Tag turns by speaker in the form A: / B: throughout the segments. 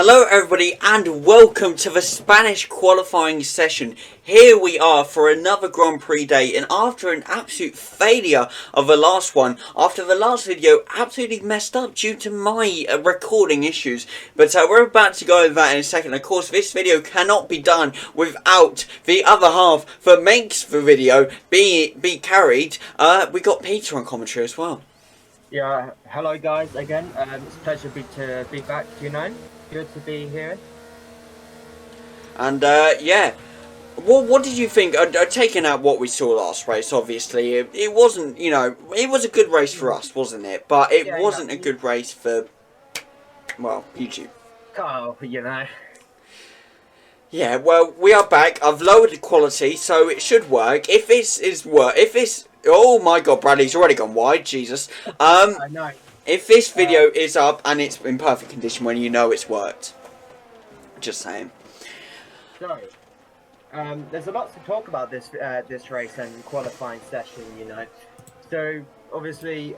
A: Hello everybody and welcome to the Spanish qualifying session. Here we are for another Grand Prix day, and after an absolute failure of the last one, after the last video absolutely messed up due to my recording issues, but we're about to go over that in a second. Of course, this video cannot be done without the other half that makes the video be carried. We got Peter on commentary as well.
B: Yeah, hello guys again. It's a pleasure to be back, Good to be here.
A: And yeah, what did you think? Taking out what we saw last race, obviously it wasn't, it was a good race for us, wasn't it? But it wasn't a good race for, well, YouTube.
B: Oh,
A: Yeah, well, we are back. I've lowered the quality, so it should work. If this, oh my God, Bradley's already gone wide. Jesus.
B: I know.
A: If this video is up and it's in perfect condition when you know it's worked. Just saying.
B: So, there's a lot to talk about this race and qualifying session, So, obviously,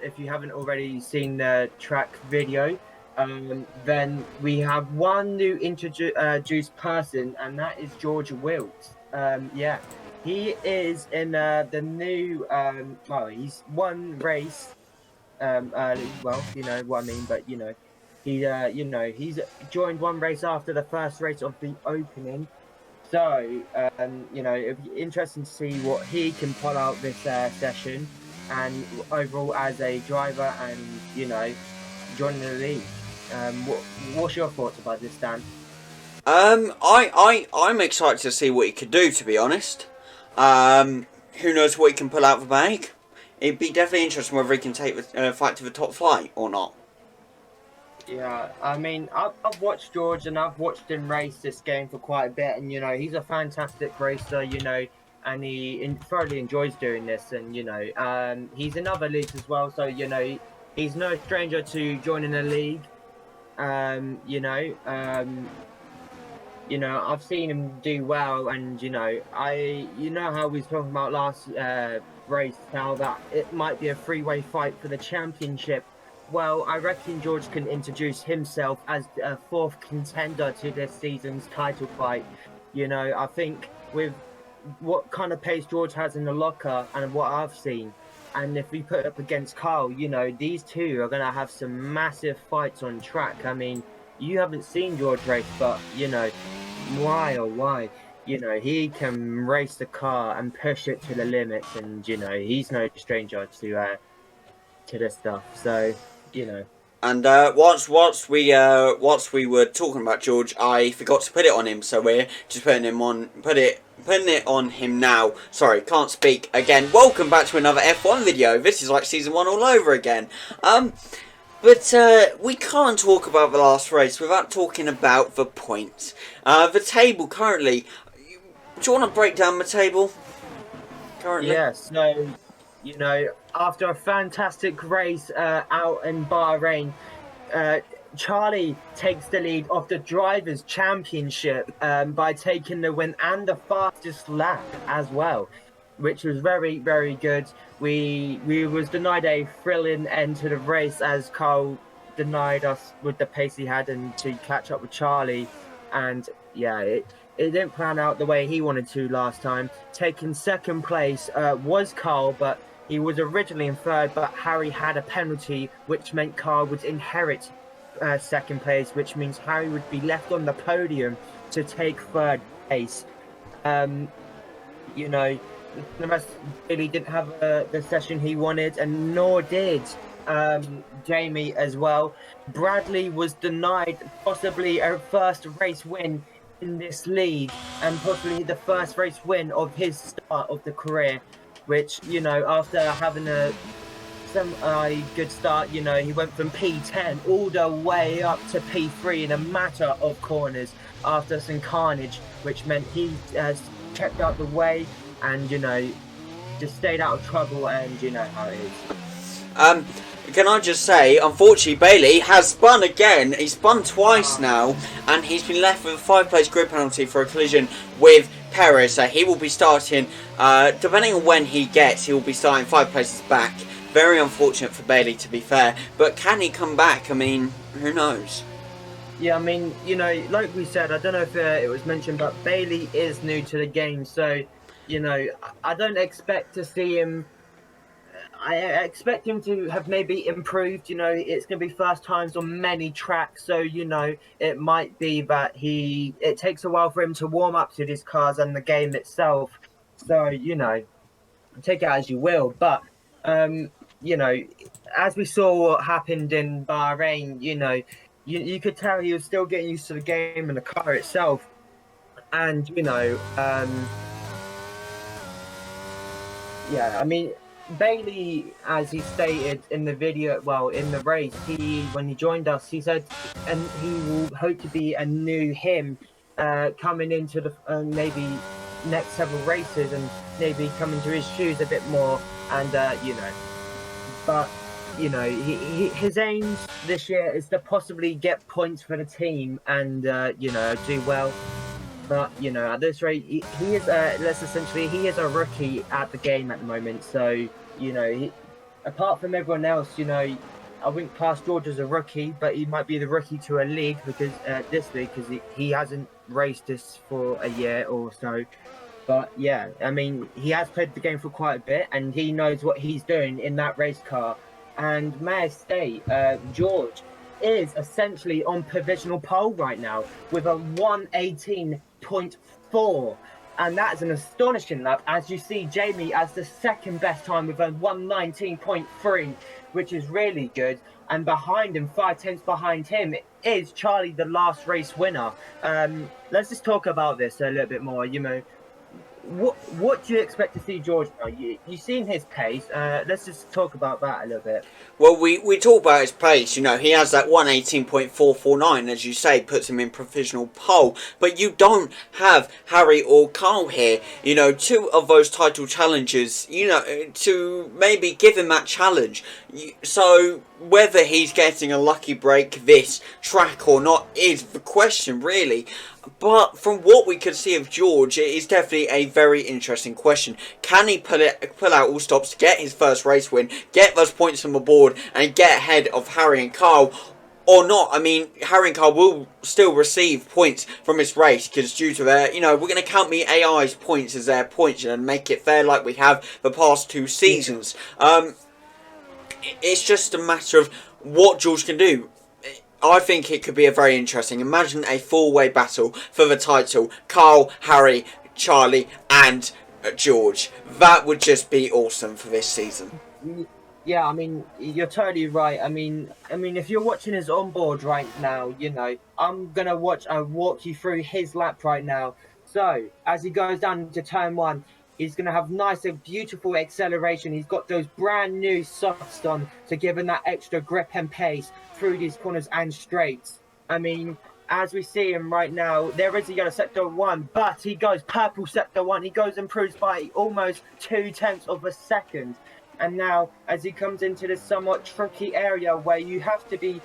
B: if you haven't already seen the track video, then we have one new introduced person, and that is George Wilkes. Yeah, he is in the new, well, he's one race early. Well, you know what I mean, but he's joined one race after the first race of the opening. So, it'd be interesting to see what he can pull out this session, and overall as a driver, and joining the league. What's your thoughts about this, Dan?
A: I'm excited to see what he could do, to be honest. Who knows what he can pull out of the bag? It'd be definitely interesting whether he can take the fight to the top flight or not.
B: Yeah, I mean, I've watched George, and I've watched him race this game for quite a bit, and he's a fantastic racer, and he thoroughly enjoys doing this, and he's in other leagues as well, so he's no stranger to joining a league. I've seen him do well, and how we was talking about last race, how that it might be a three-way fight for the championship. Well, I reckon George can introduce himself as a fourth contender to this season's title fight. I think with what kind of pace George has in the locker and what I've seen, and if we put it up against Carl, these two are going to have some massive fights on track. I mean, you haven't seen George race, but, why oh why? He can race the car and push it to the limits, and, he's no stranger to this stuff. So,
A: And whilst we were talking about George, I forgot to put it on him, so we're just putting it on him now. Sorry, can't speak again. Welcome back to another F1 video. This is like season 1 all over again. But we can't talk about the last race without talking about the points. The table currently. Do you want to break down the table currently?
B: Yes. So, after a fantastic race out in Bahrain, Charlie takes the lead of the Drivers' Championship by taking the win and the fastest lap as well, which was very, very good. We was denied a thrilling end to the race as Carl denied us with the pace he had and to catch up with Charlie, and yeah, it didn't plan out the way he wanted to last time. Taking second place was Carl, but he was originally in third, but Harry had a penalty, which meant Carl would inherit second place, which means Harry would be left on the podium to take third place. The rest really didn't have the session he wanted, and nor did Jamie as well. Bradley was denied possibly a first race win in this league, and possibly the first race win of his start of the career, which, after having a good start, he went from P10 all the way up to P3 in a matter of corners after some carnage, which meant he checked out the way and, just stayed out of trouble, and you know how it is.
A: Can I just say, unfortunately, Bailey has spun again. He's spun twice now, and he's been left with a 5-place grid penalty for a collision with Perez. So he will be starting, depending on when he gets, he will be starting 5 places back. Very unfortunate for Bailey, to be fair. But can he come back? I mean, who knows?
B: Yeah, I mean, like we said, I don't know if it was mentioned, but Bailey is new to the game, so I don't expect to see him. I expect him to have maybe improved. It's going to be first times on many tracks, so it might be that it takes a while for him to warm up to these cars and the game itself. So take it as you will, but um, you know, as we saw what happened in Bahrain, you could tell he was still getting used to the game and the car itself, and yeah, I mean, Bailey, as he stated in the video, well, in the race, when he joined us, he said, and he will hope to be a new him, coming into the maybe next several races and maybe come into his shoes a bit more, and but his aims this year is to possibly get points for the team and do well. But at this rate, he is he is a rookie at the game at the moment. So apart from everyone else, I wouldn't class George as a rookie, but he might be the rookie to a league because this league because he hasn't raced this for a year or so. But yeah, I mean, he has played the game for quite a bit, and he knows what he's doing in that race car. And may I say, George is essentially on provisional pole right now with a 118.4. And that's an astonishing lap, as you see Jamie as the second best time with a 119.3, which is really good. And behind him, 5 tenths behind him, is Charlie, the last race winner. Let's just talk about this a little bit more. What do you expect to see George now? You've seen his pace. Let's just talk about that a little bit.
A: Well, we talk about his pace. He has that 118.449, as you say, puts him in provisional pole. But you don't have Harry or Carl here. Two of those title challengers. To maybe give him that challenge. So whether he's getting a lucky break this track or not is the question, really. But from what we could see of George, it is definitely a very interesting question. Can he pull out all stops to get his first race win, get those points on the board, and get ahead of Harry and Carl, or not? I mean, Harry and Carl will still receive points from this race because due to their, we're going to count the AI's points as their points and make it fair like we have the past 2 seasons. It's just a matter of what George can do. I think it could be a very interesting. Imagine a 4-way battle for the title. Carl, Harry, Charlie, and George. That would just be awesome for this season.
B: Yeah, I mean, you're totally right. I mean, if you're watching his onboard right now, I'm gonna walk you through his lap right now. So as he goes down to turn 1, he's going to have nice and beautiful acceleration. He's got those brand new softs on to give him that extra grip and pace through these corners and straights. I mean, as we see him right now, there is a yellow sector 1, but he goes purple sector 1. He goes improves by almost 2 tenths of a second. And now, as he comes into this somewhat tricky area where you have to be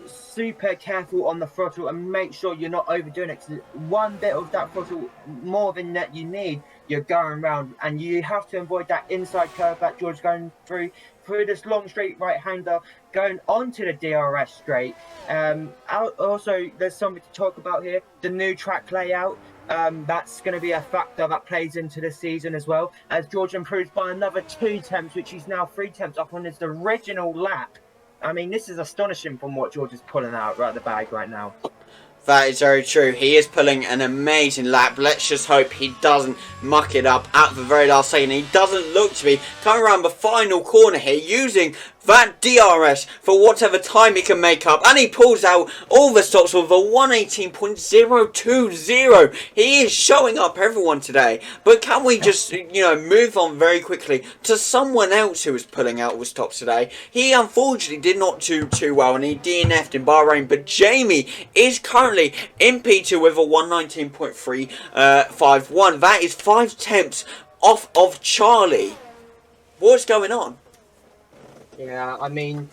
B: super careful on the throttle and make sure you're not overdoing it, because one bit of that throttle more than that you need, you're going around, and you have to avoid that inside curve that George going through this long straight right-hander going onto the DRS straight. Also, there's something to talk about here, the new track layout. That's going to be a factor that plays into the season as well, as George improves by another 2 tenths, which he's now 3 tenths up on his original lap. I mean, this is astonishing from what George is pulling out right at the bag right now.
A: That is very true. He is pulling an amazing lap. Let's just hope he doesn't muck it up at the very last second. He doesn't look to be coming around the final corner here using that DRS for whatever time he can make up. And he pulls out all the stops with a 118.020. He is showing up everyone today. But can we just, move on very quickly to someone else who is pulling out all the stops today? He unfortunately did not do too well and he DNF'd in Bahrain. But Jamie is currently in P2 with a 119.351. That is 5 tenths off of Charlie. What's going on?
B: Yeah, I mean,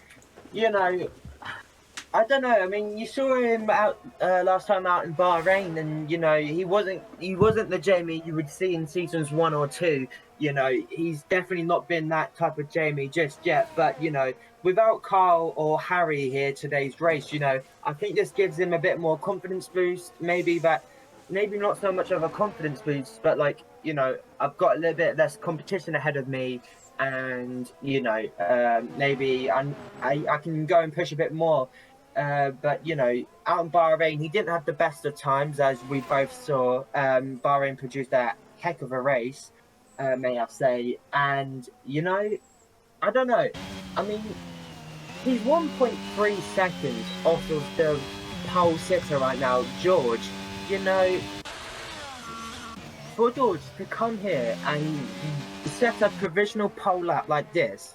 B: I don't know. I mean, you saw him out last time out in Bahrain, and you know he wasn't the Jamie you would see in seasons 1 or 2. You know, he's definitely not been that type of Jamie just yet. But you know, without Carl or Harry here today's race, you know, I think this gives him a bit more confidence boost. Maybe not so much of a confidence boost, but like you know, I've got a little bit less competition ahead of me, and you know, maybe I can go and push a bit more. But you know, out in Bahrain, he didn't have the best of times, as we both saw. Bahrain produced a heck of a race, may I say. And you know, I don't know. I mean, he's 1.3 seconds off of the pole sitter right now, George. You know, for George to come here and set a provisional pole lap like this,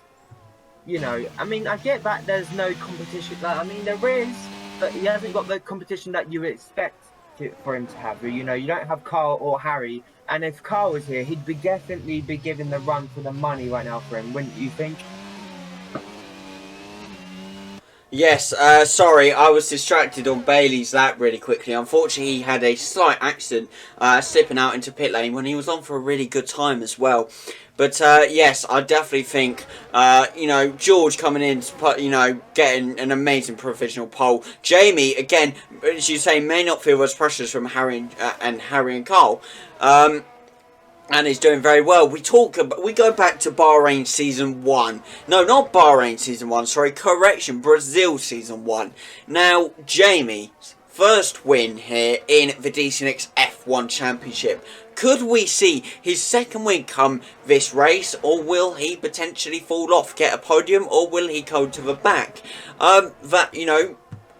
B: you know, I mean, I get that there's no competition. Like, I mean, there is, but he hasn't got the competition that you would expect for him to have. You know, you don't have Carl or Harry, and if Carl was here, he'd be definitely be giving the run for the money right now for him, wouldn't you think?
A: Yes, sorry, I was distracted on Bailey's lap really quickly. Unfortunately, he had a slight accident slipping out into pit lane when he was on for a really good time as well. But yes, I definitely think, you know, George coming in to put, you know, getting an amazing provisional pole. Jamie, again, as you say, may not feel as pressures from Harry and Harry and Carl. And is doing very well. We go back to Bahrain season 1. No, not Bahrain season 1. Sorry, correction. Brazil season 1. Now, Jamie's first win here in the DCNX F1 Championship. Could we see his second win come this race, or will he potentially fall off, get a podium, or will he go to the back? That, you know,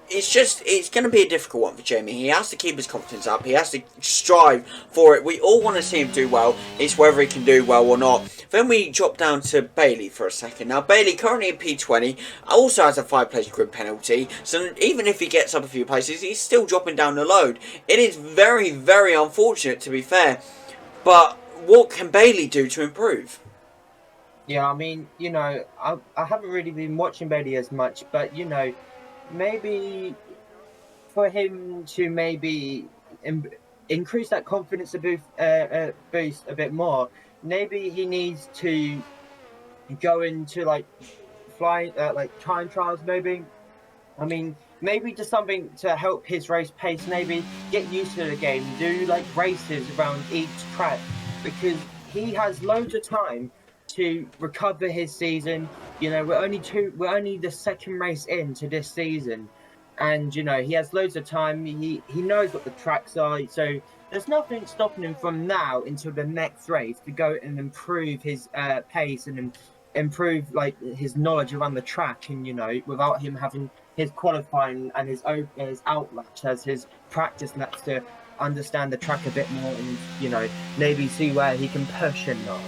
A: it's going to be a difficult one for Jamie. He has to keep his confidence up. He has to strive for it. We all want to see him do well. It's whether he can do well or not. Then we drop down to Bailey for a second. Now, Bailey, currently in P20, also has a 5-place grid penalty. So even if he gets up a few places, he's still dropping down the load. It is very, very unfortunate, to be fair. But what can Bailey do to improve?
B: Yeah, I mean, you know, I haven't really been watching Bailey as much, but you know, maybe for him to maybe increase that confidence boost a bit more, maybe he needs to go into like flying, like time trials, maybe. I mean, maybe just something to help his race pace, maybe get used to the game, do like races around each track, because he has loads of time to recover his season. You know, we're only the second race into this season, and you know he has loads of time. He knows what the tracks are, so there's nothing stopping him from now until the next race to go and improve his pace and improve like his knowledge around the track, and you know, without him having his qualifying and his outlatch as his practice laps to understand the track a bit more, and you know, maybe see where he can push and not.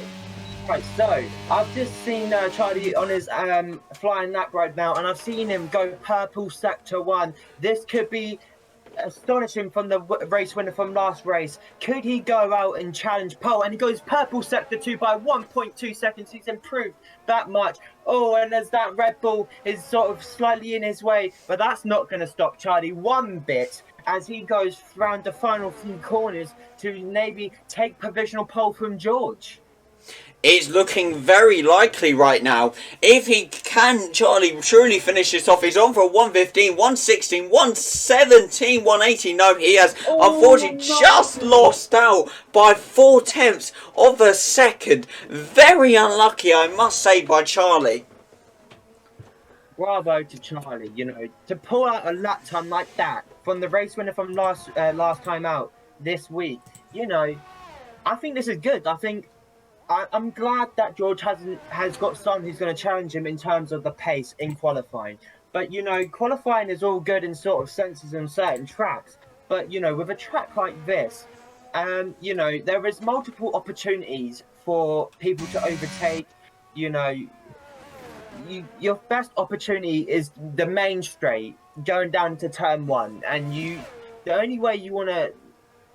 B: Right, so I've just seen Charlie on his flying lap right now, and I've seen him go purple sector 1. This could be astonishing from the race winner from last race. Could he go out and challenge pole? And he goes purple sector 2 by 1.2 seconds. He's improved that much. Oh, and as that Red Bull is sort of slightly in his way, but that's not going to stop Charlie one bit as he goes around the final few corners to maybe take provisional pole from George.
A: It's looking very likely right now. If he can, Charlie, truly finish this off. He's on for 115, 116, 117, 118. No, he has unfortunately just lost out by 4/10 of a second. Very unlucky, I must say, by Charlie.
B: Bravo to Charlie, you know, to pull out a lap time like that from the race winner from last time out this week. You know, I think this is good. I'm glad that George has got someone who's going to challenge him in terms of the pace in qualifying. But you know, qualifying is all good in sort of senses on certain tracks. But you know, with a track like this, you know, there is multiple opportunities for people to overtake. You know, your best opportunity is the main straight going down to turn 1, and the only way you want to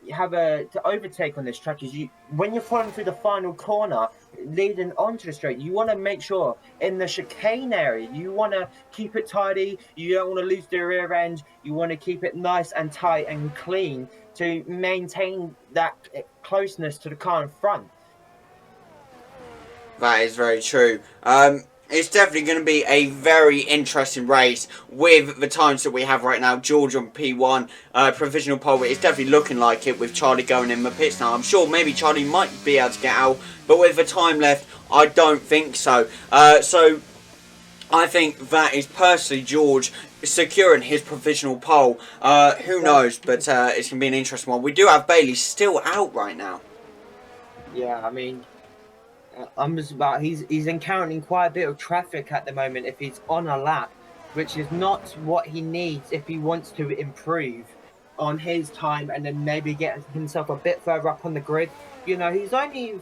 B: to overtake on this track is when you're following through the final corner leading onto the straight, you want to make sure in the chicane area you want to keep it tidy. You don't want to lose the rear end. You want to keep it nice and tight and clean to maintain that closeness to the car in front.
A: That is very true. It's definitely going to be a very interesting race with the times that we have right now. George on P1, provisional pole. It's definitely looking like it with Charlie going in the pits now. I'm sure maybe Charlie might be able to get out, but with the time left, I don't think so. So I think that is personally George securing his provisional pole. Who knows, but it's going to be an interesting one. We do have Bailey still out right now.
B: Yeah, I mean, he's encountering quite a bit of traffic at the moment if he's on a lap, which is not what he needs if he wants to improve on his time and then maybe get himself a bit further up on the grid. You know, he's only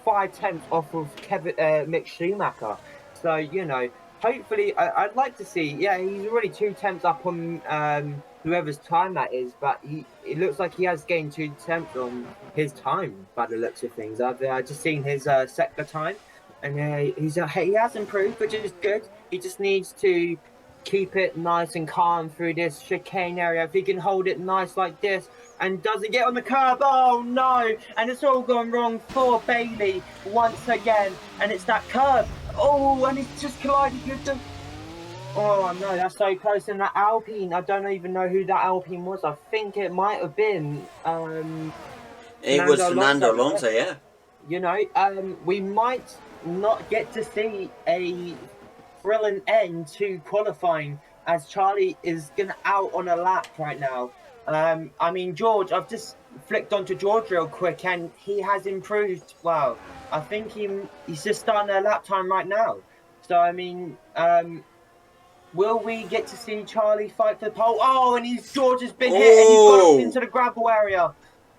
B: 5/10 off of Mick Schumacher, so you know, hopefully I'd like to see. Yeah, he's already 2/10 up on whoever's time that is, but it looks like he has gained 2/10 on his time by the looks of things. I've just seen his sector time, and he has improved, which is good. He just needs to keep it nice and calm through this chicane area. If he can hold it nice like this and doesn't get on the curb, oh no! And it's all gone wrong for Bailey once again, and it's that curb. Oh, and he's just collided with them. Oh no, that's so close in that Alpine. I don't even know who that Alpine was. I think it might have been
A: It was Fernando Alonso, yeah.
B: You know, we might not get to see a thrilling end to qualifying as Charlie is gonna out on a lap right now. I mean, George, I've just flicked onto George real quick and he has improved. Wow, I think he's just starting a lap time right now. So I mean, will we get to see Charlie fight for the pole? Oh, and George has been hit and he's gone up into the gravel area.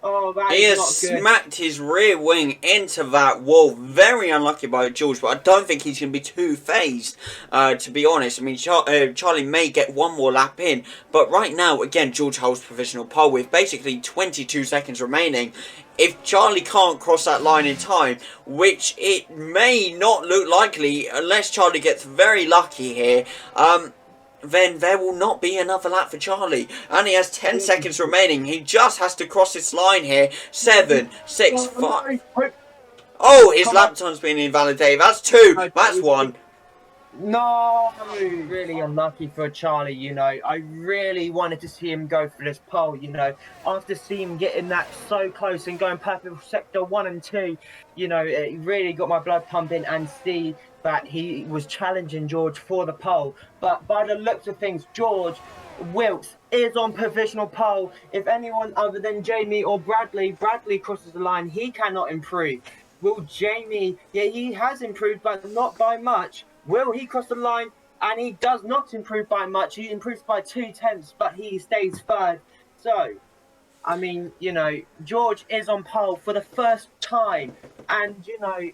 B: Oh, that
A: he
B: is
A: has
B: not good.
A: smacked his rear wing into that wall. Very unlucky by George, but I don't think he's going to be too phased, to be honest. I mean, Charlie may get one more lap in, but right now, again, George holds provisional pole with basically 22 seconds remaining. If Charlie can't cross that line in time, which it may not look likely unless Charlie gets very lucky here, then there will not be another lap for Charlie. And he has 10 seconds remaining. He just has to cross this line here. 7, 6, 5. Oh, his lap time's been invalidated. That's 2. That's 1.
B: No, really unlucky for Charlie, you know. I really wanted to see him go for this pole, you know. After seeing him getting that so close and going perfect for sector 1 and 2, you know, it really got my blood pumping and see that he was challenging George for the pole. But by the looks of things, George Wilkes is on provisional pole. If anyone other than Jamie or Bradley crosses the line, he cannot improve. Will Jamie, yeah, he has improved, but not by much. Will he cross the line? And he does not improve by much. He improves by 2/10, but he stays third. So, I mean, you know, George is on pole for the first time. And, you know,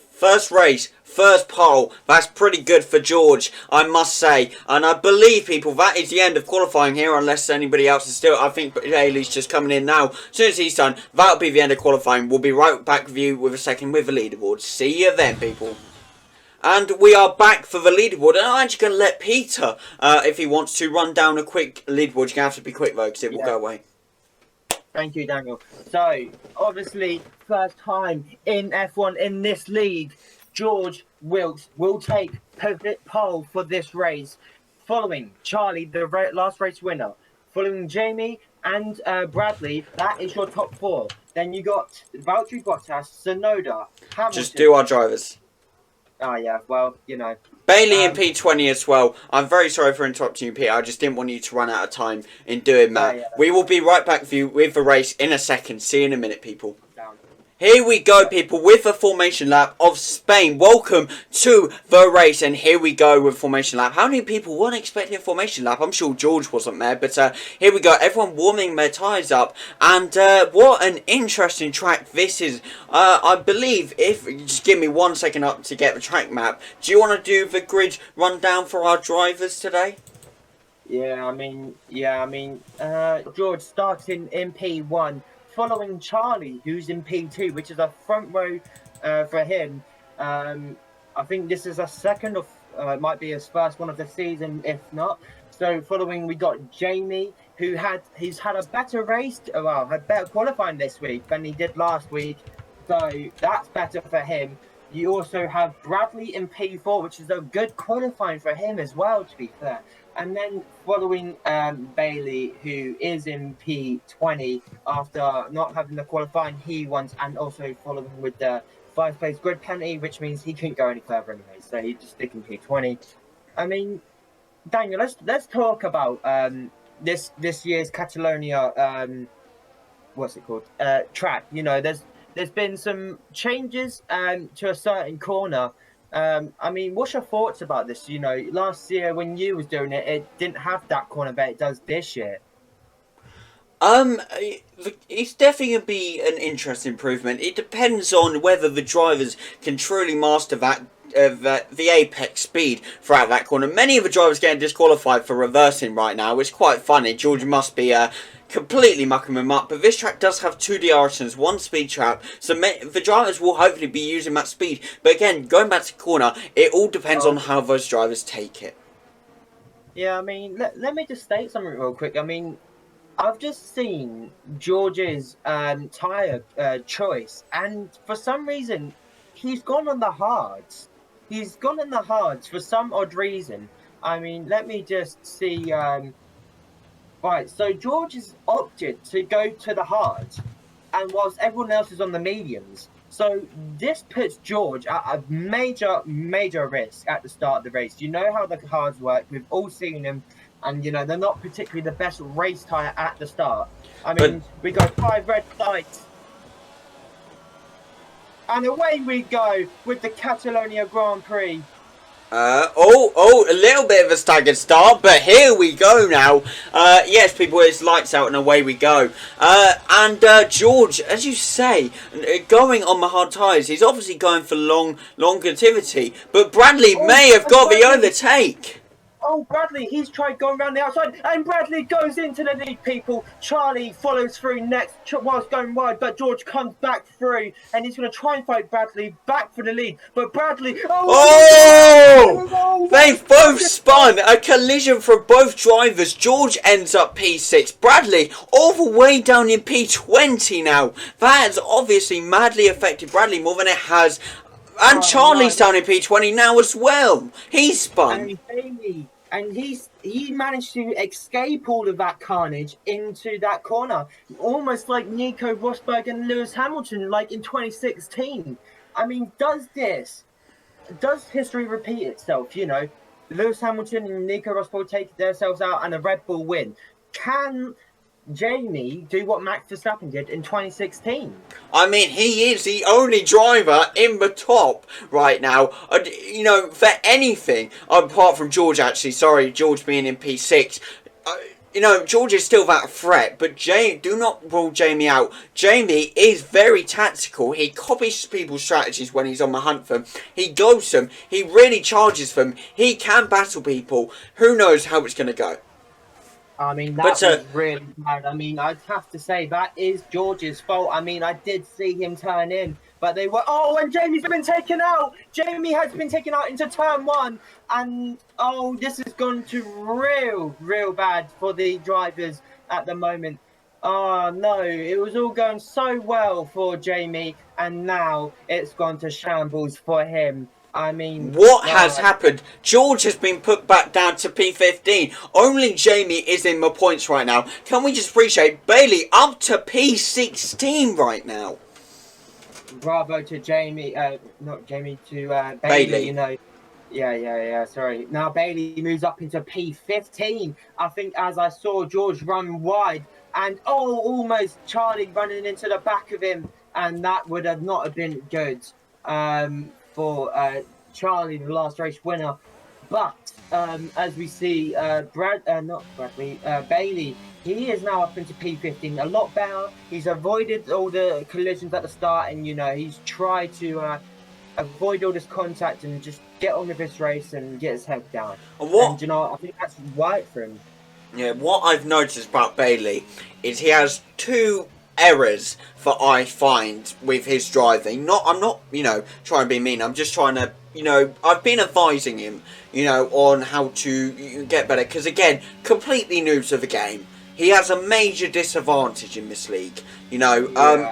A: first race, first pole. That's pretty good for George, I must say. And I believe, people, that is the end of qualifying here, unless anybody else is still. I think Haley's just coming in now. As soon as he's done, that'll be the end of qualifying. We'll be right back with you with a second with the leaderboard. See you then, people. And we are back for the leaderboard, and I'm actually going to let Peter, if he wants to, run down a quick leaderboard. You're going to have to be quick, though, because it will go away.
B: Thank you, Daniel. So, obviously, first time in F1 in this league, George Wilkes will take pole for this race, following Charlie, the last race winner, following Jamie and Bradley. That is your top 4. Then you got Valtteri Bottas, Tsunoda, Hamilton.
A: Just do our drivers.
B: Oh, yeah, well, you know.
A: Bailey in P20 as well. I'm very sorry for interrupting you, Peter. I just didn't want you to run out of time in doing that.
B: Yeah,
A: we will be right back with you with the race in a second. See you in a minute, people. Here we go, people, with the formation lap of Spain. Welcome to the race, and here we go with formation lap. How many people weren't expecting a formation lap? I'm sure George wasn't there, but here we go. Everyone warming their tyres up, and what an interesting track this is. I believe, if just give me 1 second up to get the track map. Do you want to do the grid rundown for our drivers today?
B: George starting in P1, following Charlie, who's in P2, which is a front row for him. I think this is a second of might be his first one of the season, if not. So following, we got Jamie, he's had a better race, well, had better qualifying this week than he did last week. So that's better for him. You also have Bradley in P4, which is a good qualifying for him as well, to be fair. And then following Bailey, who is in P20 after not having the qualifying he wants, and also following with the 5th place grid penalty, which means he couldn't go any further anyway. So he just stick in P20. I mean, Daniel, let's talk about this year's Catalonia what's it called track. You know, there's been some changes to a certain corner. I mean, what's your thoughts about this? You know, last year when you was doing it, it didn't have that corner, but it does this year.
A: It's definitely going to be an interesting improvement. It depends on whether the drivers can truly master the apex speed throughout that corner. Many of the drivers getting disqualified for reversing right now, which is quite funny. George must be completely mucking them up, but this track does have 2 DRSs, 1 speed trap, so the drivers will hopefully be using that speed. But again, going back to corner, it all depends on how those drivers take it.
B: Yeah, I mean, let me just state something real quick. I mean, I've just seen George's tyre choice, and for some reason, he's gone on the hards. He's gone on the hards for some odd reason. I mean, let me just see. Right, so George has opted to go to the hards, and whilst everyone else is on the mediums. So this puts George at a major risk at the start of the race. You know how the hards work. We've all seen them. And, you know, they're not particularly the best race tyre at the start. I mean, we got 5 red lights. And away we go with the Catalonia Grand Prix.
A: A little bit of a staggered start, but here we go now. Yes, people, it's lights out and away we go. George, as you say, going on the hard tyres, he's obviously going for longevity, but Bradley may have got the overtake.
B: Oh, Bradley, he's tried going around the outside, and Bradley goes into the lead, people. Charlie follows through next whilst going wide, but George comes back through, and he's going to try and fight Bradley back for the lead. But Bradley...
A: They've both spun! A collision for both drivers. George ends up P6. Bradley all the way down in P20 now. That has obviously madly affected Bradley more than it has... And Charlie's down in P20 now as well. He's spun.
B: And he managed to escape all of that carnage into that corner. Almost like Nico Rosberg and Lewis Hamilton, like in 2016. I mean, does history repeat itself? You know, Lewis Hamilton and Nico Rosberg take themselves out and a Red Bull win. Can Jamie do what Max Verstappen did in 2016?
A: I mean, he is the only driver in the top right now, you know, for anything, apart from George, actually. Sorry, George being in P6. You know, George is still that threat, but do not rule Jamie out. Jamie is very tactical. He copies people's strategies when he's on the hunt for them. He goes them. He really charges them. He can battle people. Who knows how it's going to go.
B: I mean, that was really bad. I mean, I'd have to say that is George's fault. I mean, I did see him turn in, but they were... Oh, and Jamie's been taken out! Jamie has been taken out into turn 1, and, oh, this has gone to real bad for the drivers at the moment. Oh, no, it was all going so well for Jamie, and now it's gone to shambles for him. I mean...
A: What has happened? George has been put back down to P15. Only Jamie is in the points right now. Can we just appreciate Bailey up to P16 right now?
B: Bravo to Jamie, not Jamie, to Bailey, you know. Yeah, sorry. Now Bailey moves up into P15. I think as I saw George run wide and, almost Charlie running into the back of him. And that would have not have been good. For Charlie, the last race winner. But as we see, Bailey, he is now up into P15, a lot better. He's avoided all the collisions at the start, and, you know, he's tried to avoid all this contact and just get on with this race and get his head down. And, you know, I think that's right for him.
A: Yeah, what I've noticed about Bailey is he has two errors that I find with his driving. I'm not, trying to be mean. I'm just trying to, I've been advising him, on how to get better. Because again, completely new to the game. He has a major disadvantage in this league.
B: Yeah, I do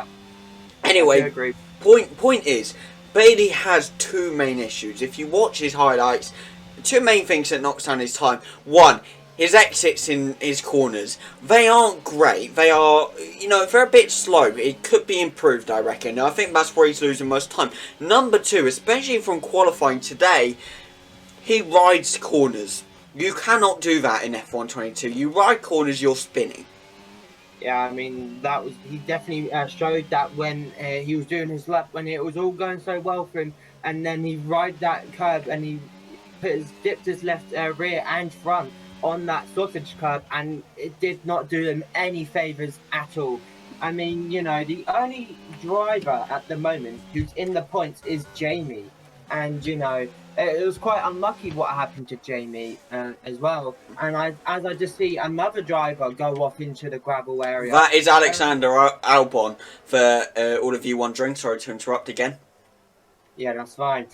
A: Anyway,
B: agree.
A: point is, Bailey has two main issues. If you watch his highlights, two main things that knocks down his time. One, his exits in his corners. They aren't great. They are, they're a bit slow. It could be improved, I reckon. I think that's where he's losing most time. Number two, especially from qualifying today, he rides corners. You cannot do that in F122. You ride corners, you're spinning.
B: Yeah, I mean he definitely showed that when he was doing his lap when it was all going so well for him, and then he ride that curb and he dipped his left rear and front on that sausage curb, and it did not do him any favors at all. I mean, the only driver at the moment who's in the points is Jamie, and it was quite unlucky what happened to Jamie as well. And as I just see another driver go off into the gravel area.
A: That is Alexander Albon, for all of you wondering. Sorry to interrupt again.
B: Yeah, that's fine.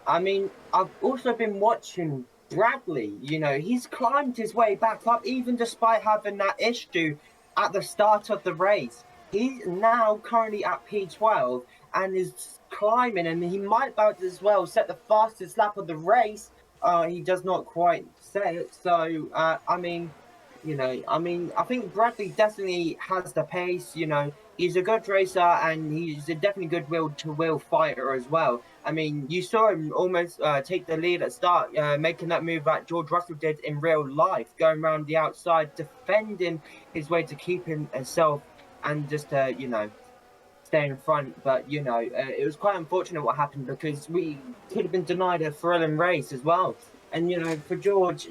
B: I mean, I've also been watching Bradley. He's climbed his way back up, even despite having that issue at the start of the race. He's now currently at P12 and is climbing, and he might about as well set the fastest lap of the race. He does not quite set it. So, I mean, I think Bradley definitely has the pace. He's a good racer and he's a definitely good will-to-will fighter as well. I mean, you saw him almost take the lead at start, making that move that George Russell did in real life, going around the outside, defending his way to keep himself and just, stay in front. But, it was quite unfortunate what happened because we could have been denied a thrilling race as well. And, for George,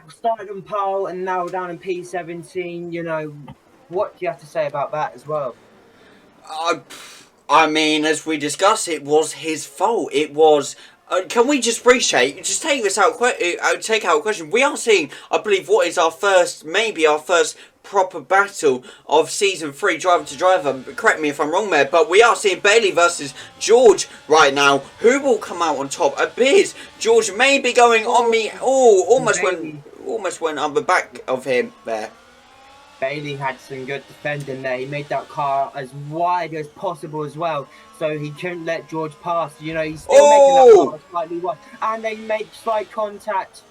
B: started on pole and now down in P17, what do you have to say about that as well?
A: I mean, as we discussed, it was his fault. It was. Can we just appreciate? Just take this out. Take out a question. We are seeing, I believe, what is maybe our first proper battle of season 3, driver to driver. Correct me if I'm wrong there, but we are seeing Bailey versus George right now. Who will come out on top? Appears George may be going on me. Oh, almost went on the back of him there.
B: Bailey had some good defending there. He made that car as wide as possible as well, so he couldn't let George pass. He's still making that car slightly wide, and they make slight contact.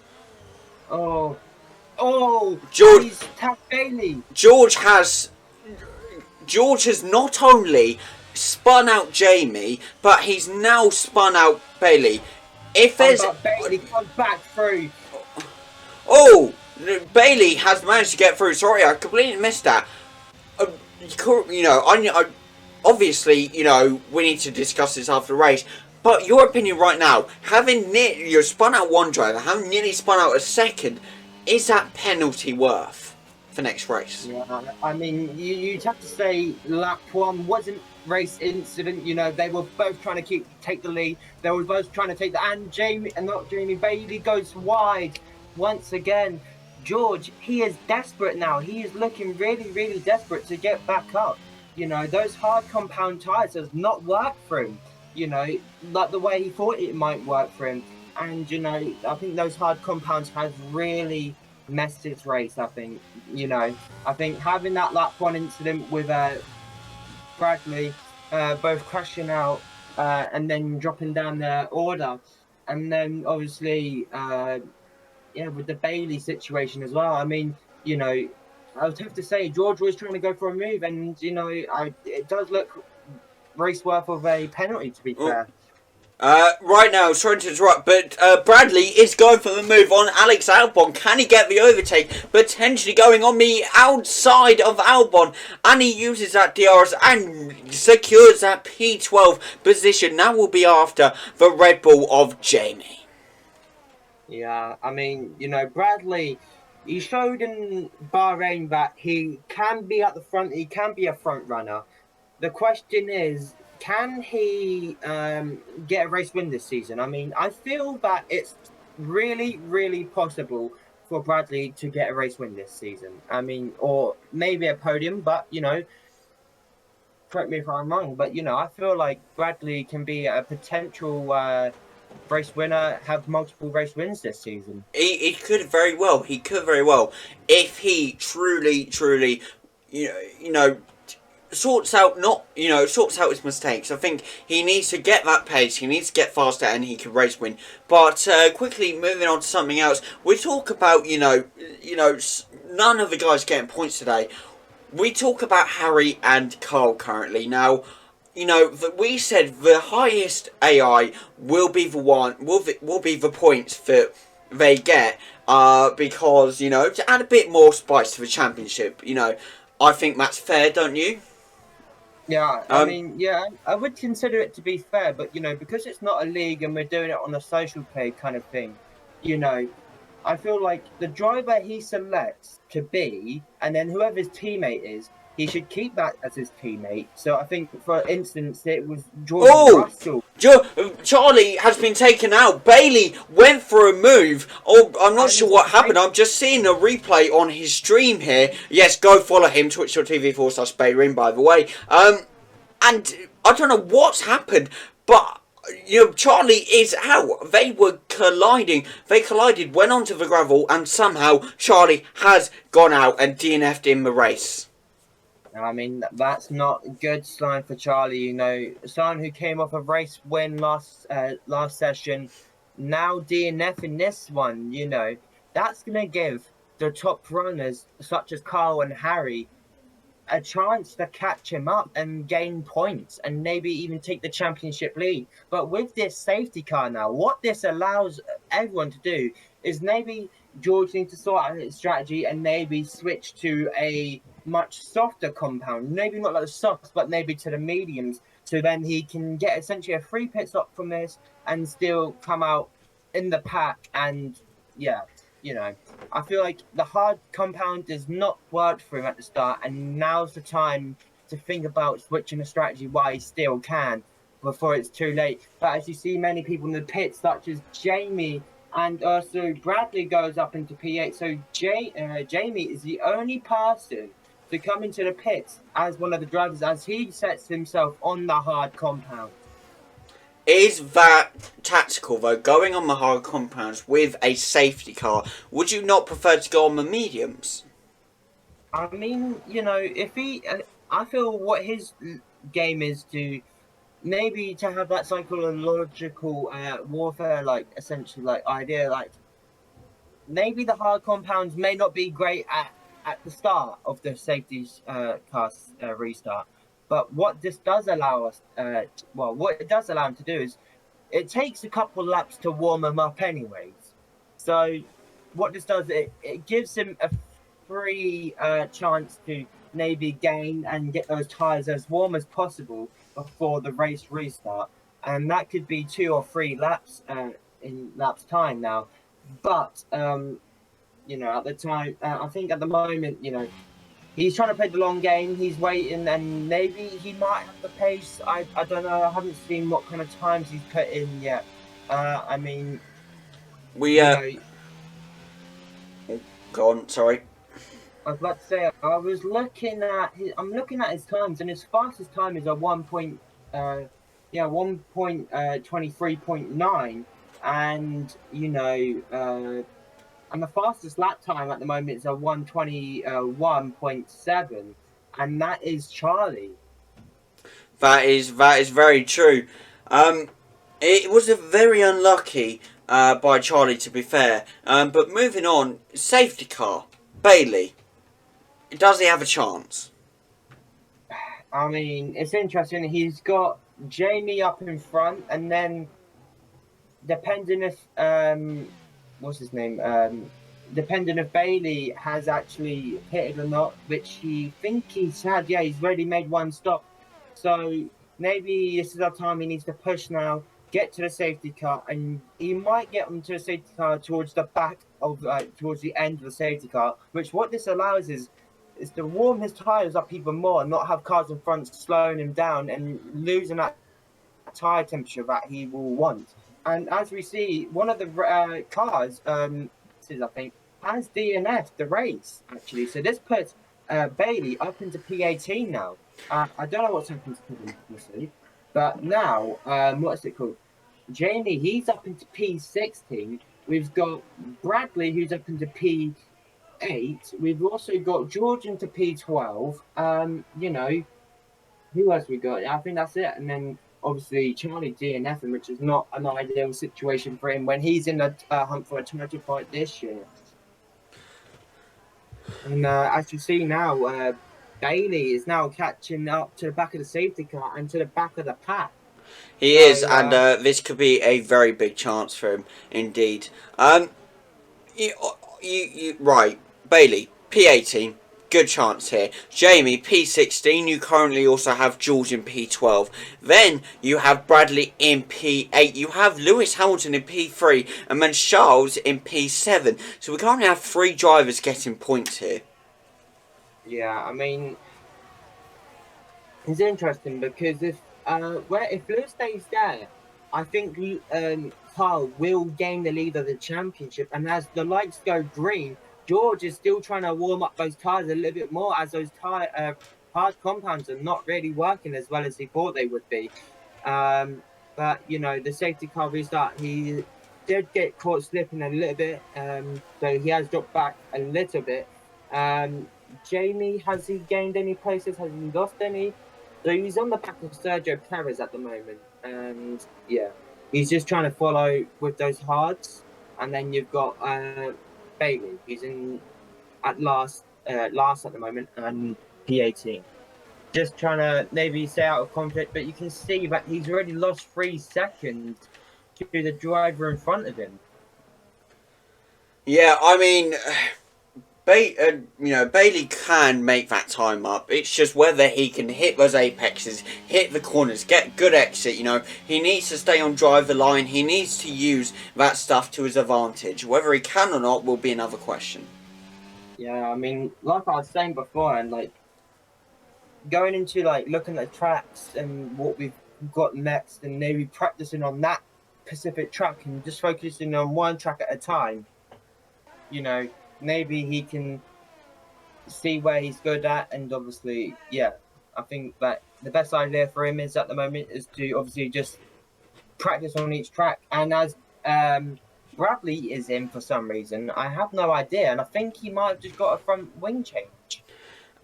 B: Oh,
A: George,
B: he's tapped Bailey.
A: George has not only spun out Jamie, but he's now spun out Bailey. If there's
B: Bailey comes back through.
A: Oh, Bailey has managed to get through. Sorry, I completely missed that. Obviously, we need to discuss this after the race. But your opinion right now, you've spun out one driver, having nearly spun out a second, is that penalty worth for next race?
B: Yeah, I mean, you'd have to say lap 1 wasn't race incident. They were both trying to take the lead. They were both trying to take and Bailey goes wide once again. George, he is desperate now. He is looking really, really desperate to get back up. Those hard compound tires does not work for him. Like the way he thought it might work for him. And, I think those hard compounds has really messed his race, I think. I think having that lap 1 incident with Bradley, both crashing out and then dropping down their order. And then, obviously, with the Bailey situation as well. I mean, I would have to say George was trying to go for a move, and it does look race worth of a penalty, to be fair.
A: Right now, sorry to interrupt, but Bradley is going for the move on Alex Albon. Can he get the overtake? Potentially going on the outside of Albon, and he uses that DRS and secures that P12 position. That will be after the Red Bull of Jamie.
B: Yeah, I mean, Bradley, he showed in Bahrain that he can be at the front, he can be a front runner. The question is, can he get a race win this season? I mean, I feel that it's really, really possible for Bradley to get a race win this season. I mean, or maybe a podium, but correct me if I'm wrong, but I feel like Bradley can be a potential race winner, have multiple race wins this season.
A: He could very well. He could very well if he truly, you know, sorts out sorts out his mistakes. I think he needs to get that pace. He needs to get faster, and he can race win. But quickly moving on to something else, we talk about none of the guys getting points today. We talk about Harry and Carl currently now. We said the highest AI will be the one, will be the points that they get, because, to add a bit more spice to the championship, I think that's fair, don't you?
B: Yeah, I mean, yeah, I would consider it to be fair, but because it's not a league and we're doing it on a social play kind of thing, you know, I feel like the driver he selects to be, and then whoever his teammate is, he should keep that as his teammate. So I think, for instance, it was George
A: Oh!
B: Russell.
A: Charlie has been taken out. Bailey went for a move. Oh, I'm not sure what happened. I'm just seeing a replay on his stream here. Yes, go follow him. Twitch.tv/Bayring, by the way. And I don't know what's happened, but Charlie is out. They were colliding. They collided, went onto the gravel, and somehow Charlie has gone out and DNF'd in the race.
B: I mean, that's not a good sign for Charlie. Someone who came off a race win last session, now DNF in this one. That's gonna give the top runners such as Carl and Harry a chance to catch him up and gain points and maybe even take the championship lead. But with this safety car now, what this allows everyone to do is maybe George needs to sort out his strategy and maybe switch to a much softer compound, maybe not like the softs, but maybe to the mediums, so then he can get essentially a free pit stop from this and still come out in the pack. And I feel like the hard compound does not work for him at the start, and now's the time to think about switching a strategy while he still can before it's too late. But as you see, many people in the pits, such as Jamie and also Bradley, goes up into P8. So Jamie is the only person to come into the pits as one of the drivers, as he sets himself on the hard compound.
A: Is that tactical, though, going on the hard compounds with a safety car? Would you not prefer to go on the mediums?
B: I mean, if he... I feel what his game is to maybe to have that psychological warfare, essentially, idea, maybe the hard compounds may not be great at the start of the safety car restart. But what this does allow us, what it does allow him to do is, it takes a couple laps to warm him up anyways. So what this does, it gives him a free chance to maybe gain and get those tyres as warm as possible before the race restart. And that could be 2 or 3 laps in laps time now. But, at the time, I think at the moment, he's trying to play the long game. He's waiting, and maybe he might have the pace. I don't know. I haven't seen what kind of times he's put in yet. I mean,
A: Go on. Sorry.
B: I was about to say, I was looking at I'm looking at his times, and his fastest time is a 1.23.9, and and the fastest lap time at the moment is a 1:21.7, and that is Charlie.
A: That is very true. It was a very unlucky by Charlie, to be fair. But moving on, safety car, Bailey. Does he have a chance?
B: I mean, it's interesting. He's got Jamie up in front, and then depending if what's his name? Depending if Bailey has actually hit it or not, which he think he's had. Yeah, he's already made one stop. So maybe this is our time. He needs to push now, get to the safety car, and he might get onto the safety car towards the back of, towards the end of the safety car. Which what this allows is to warm his tires up even more and not have cars in front slowing him down and losing that tire temperature that he will want. And as we see, one of the cars, I think, has DNF the race actually. So this puts Bailey up into P18 now. I don't know what's happened to him, honestly, but now what's it called? Jamie, he's up into P16. We've got Bradley, who's up into P8. We've also got George into P12. You know, who else we got? I think that's it. And then obviously Charlie DNFing, which is not an ideal situation for him when he's in the hunt for a title fight this year. And as you see now, Bailey is now catching up to the back of the safety car and to the back of the pack.
A: He is,
B: So
A: and this could be a very big chance for him, indeed. You, right, Bailey, P18, good chance here. Jamie, P16, you currently also have George in P12. Then you have Bradley in P8. You have Lewis Hamilton in P3, and then Charles in P7. So we currently have 3 drivers getting points here.
B: yeah, I mean, it's interesting because if Lewis stays there, I think Carl will gain the lead of the championship. And as the lights go green, George is still trying to warm up those tires a little bit more, as those hard compounds are not really working as well as he thought they would be. But you know, the safety car restart, he did get caught slipping a little bit, so he has dropped back a little bit. Jamie, has he gained any places? Has he lost any? So he's on the back of Sergio Perez at the moment, and yeah, he's just trying to follow with those hards. And then you've got Bailey, he's in last at the moment, and P18. Just trying to maybe stay out of conflict, but you can see that he's already lost 3 seconds to the driver in front of him.
A: Yeah, I mean, Bailey can make that time up. It's just whether he can hit those apexes, hit the corners, get good exit. He needs to stay on driver line. He needs to use that stuff to his advantage. Whether he can or not will be another question.
B: Yeah, I mean, like I was saying before, and like going into like looking at tracks and what we've got next, and maybe practicing on that specific track and just focusing on one track at a time. Maybe he can see where he's good at, and obviously, yeah, I think that the best idea for him is at the moment is to obviously just practice on each track. And as Bradley is in for some reason, I have no idea, and I think he might have just got a front wing change.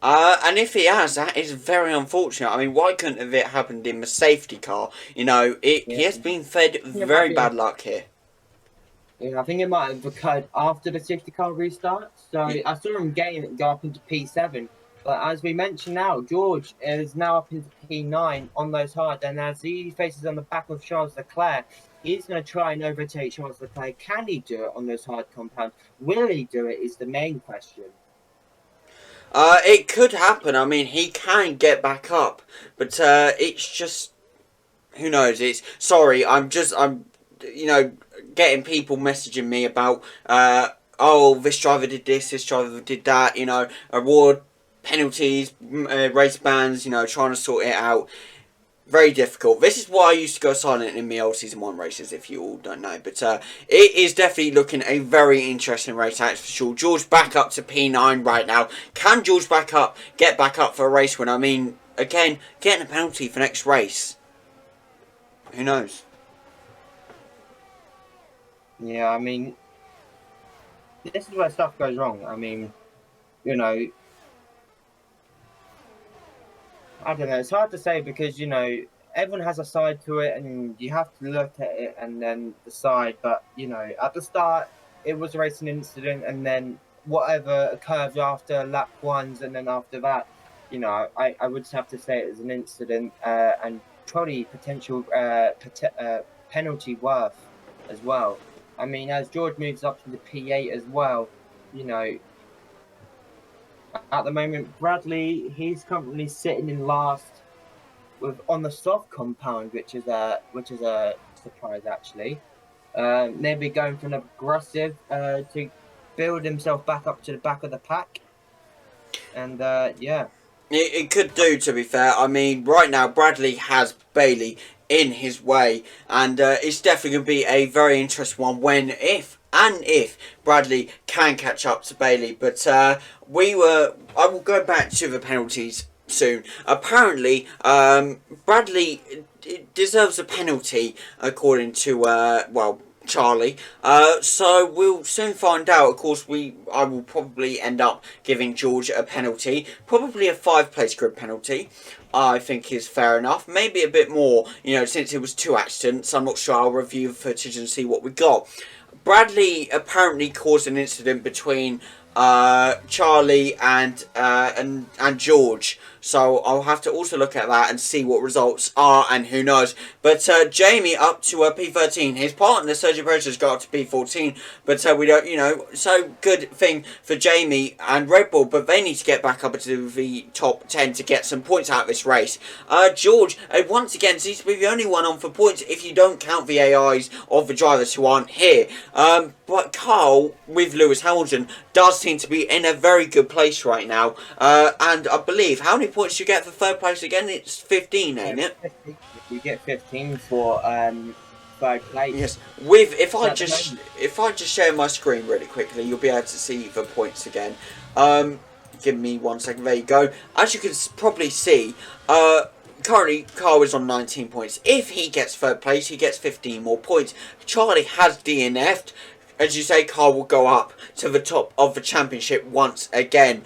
A: And if he has, that is very unfortunate. I mean, why couldn't have it happened in the safety car? He has been fed very bad luck here.
B: Yeah, I think it might have occurred after the safety car restart. So I saw him go up into P7. But as we mentioned now, George is now up into P9 on those hard. And as he faces on the back of Charles Leclerc, he's going to try and overtake Charles Leclerc. Can he do it on those hard compounds? Will he do it is the main question.
A: It could happen. I mean, he can get back up. But it's just... Who knows? I'm getting people messaging me about, this driver did this driver did that, award penalties, race bans, trying to sort it out. Very difficult. This is why I used to go silent in the old Season 1 races, if you all don't know. But it is definitely looking a very interesting race, that's for sure. George back up to P9 right now. Can George get back up for a race win? I mean, again, getting a penalty for next race. Who knows?
B: Yeah, I mean, this is where stuff goes wrong. I mean, I don't know. It's hard to say because, everyone has a side to it and you have to look at it and then decide. But, at the start, it was a racing incident, and then whatever occurred after lap ones, and then after that, I would have to say it was an incident and probably potential penalty worth as well. I mean, as George moves up to the P8 as well, at the moment, Bradley, he's currently sitting in last on the soft compound, which is a surprise actually. Maybe going for an aggressive to build himself back up to the back of the pack, and yeah.
A: It could do, to be fair. I mean, right now, Bradley has Bailey in his way, and it's definitely going to be a very interesting one when, if and if Bradley can catch up to Bailey. But I will go back to the penalties soon. Apparently, Bradley deserves a penalty according to Charlie. So we'll soon find out. Of course, I will probably end up giving George a penalty, probably a 5-place grid penalty. I think is fair enough. Maybe a bit more, since it was 2 accidents. I'm not sure. I'll review the footage and see what we got. Bradley apparently caused an incident between Charlie and George. So I'll have to also look at that and see what results are, and who knows. But Jamie up to P13. His partner Sergio Perez has got up to P14. But we don't, so good thing for Jamie and Red Bull. But they need to get back up into the top 10 to get some points out of this race. George once again seems to be the only one on for points if you don't count the AIs of the drivers who aren't here. But Carl with Lewis Hamilton does seem to be in a very good place right now. And I believe, how many points do you get for 3rd place again? It's 15, ain't it?
B: You get 15 for 3rd place.
A: Yes. If I just share my screen really quickly, you'll be able to see the points again. Give me 1 second. There you go. As you can probably see, currently Carl is on 19 points. If he gets 3rd place, he gets 15 more points. Charlie has DNF'd. As you say, Carl will go up to the top of the championship once again.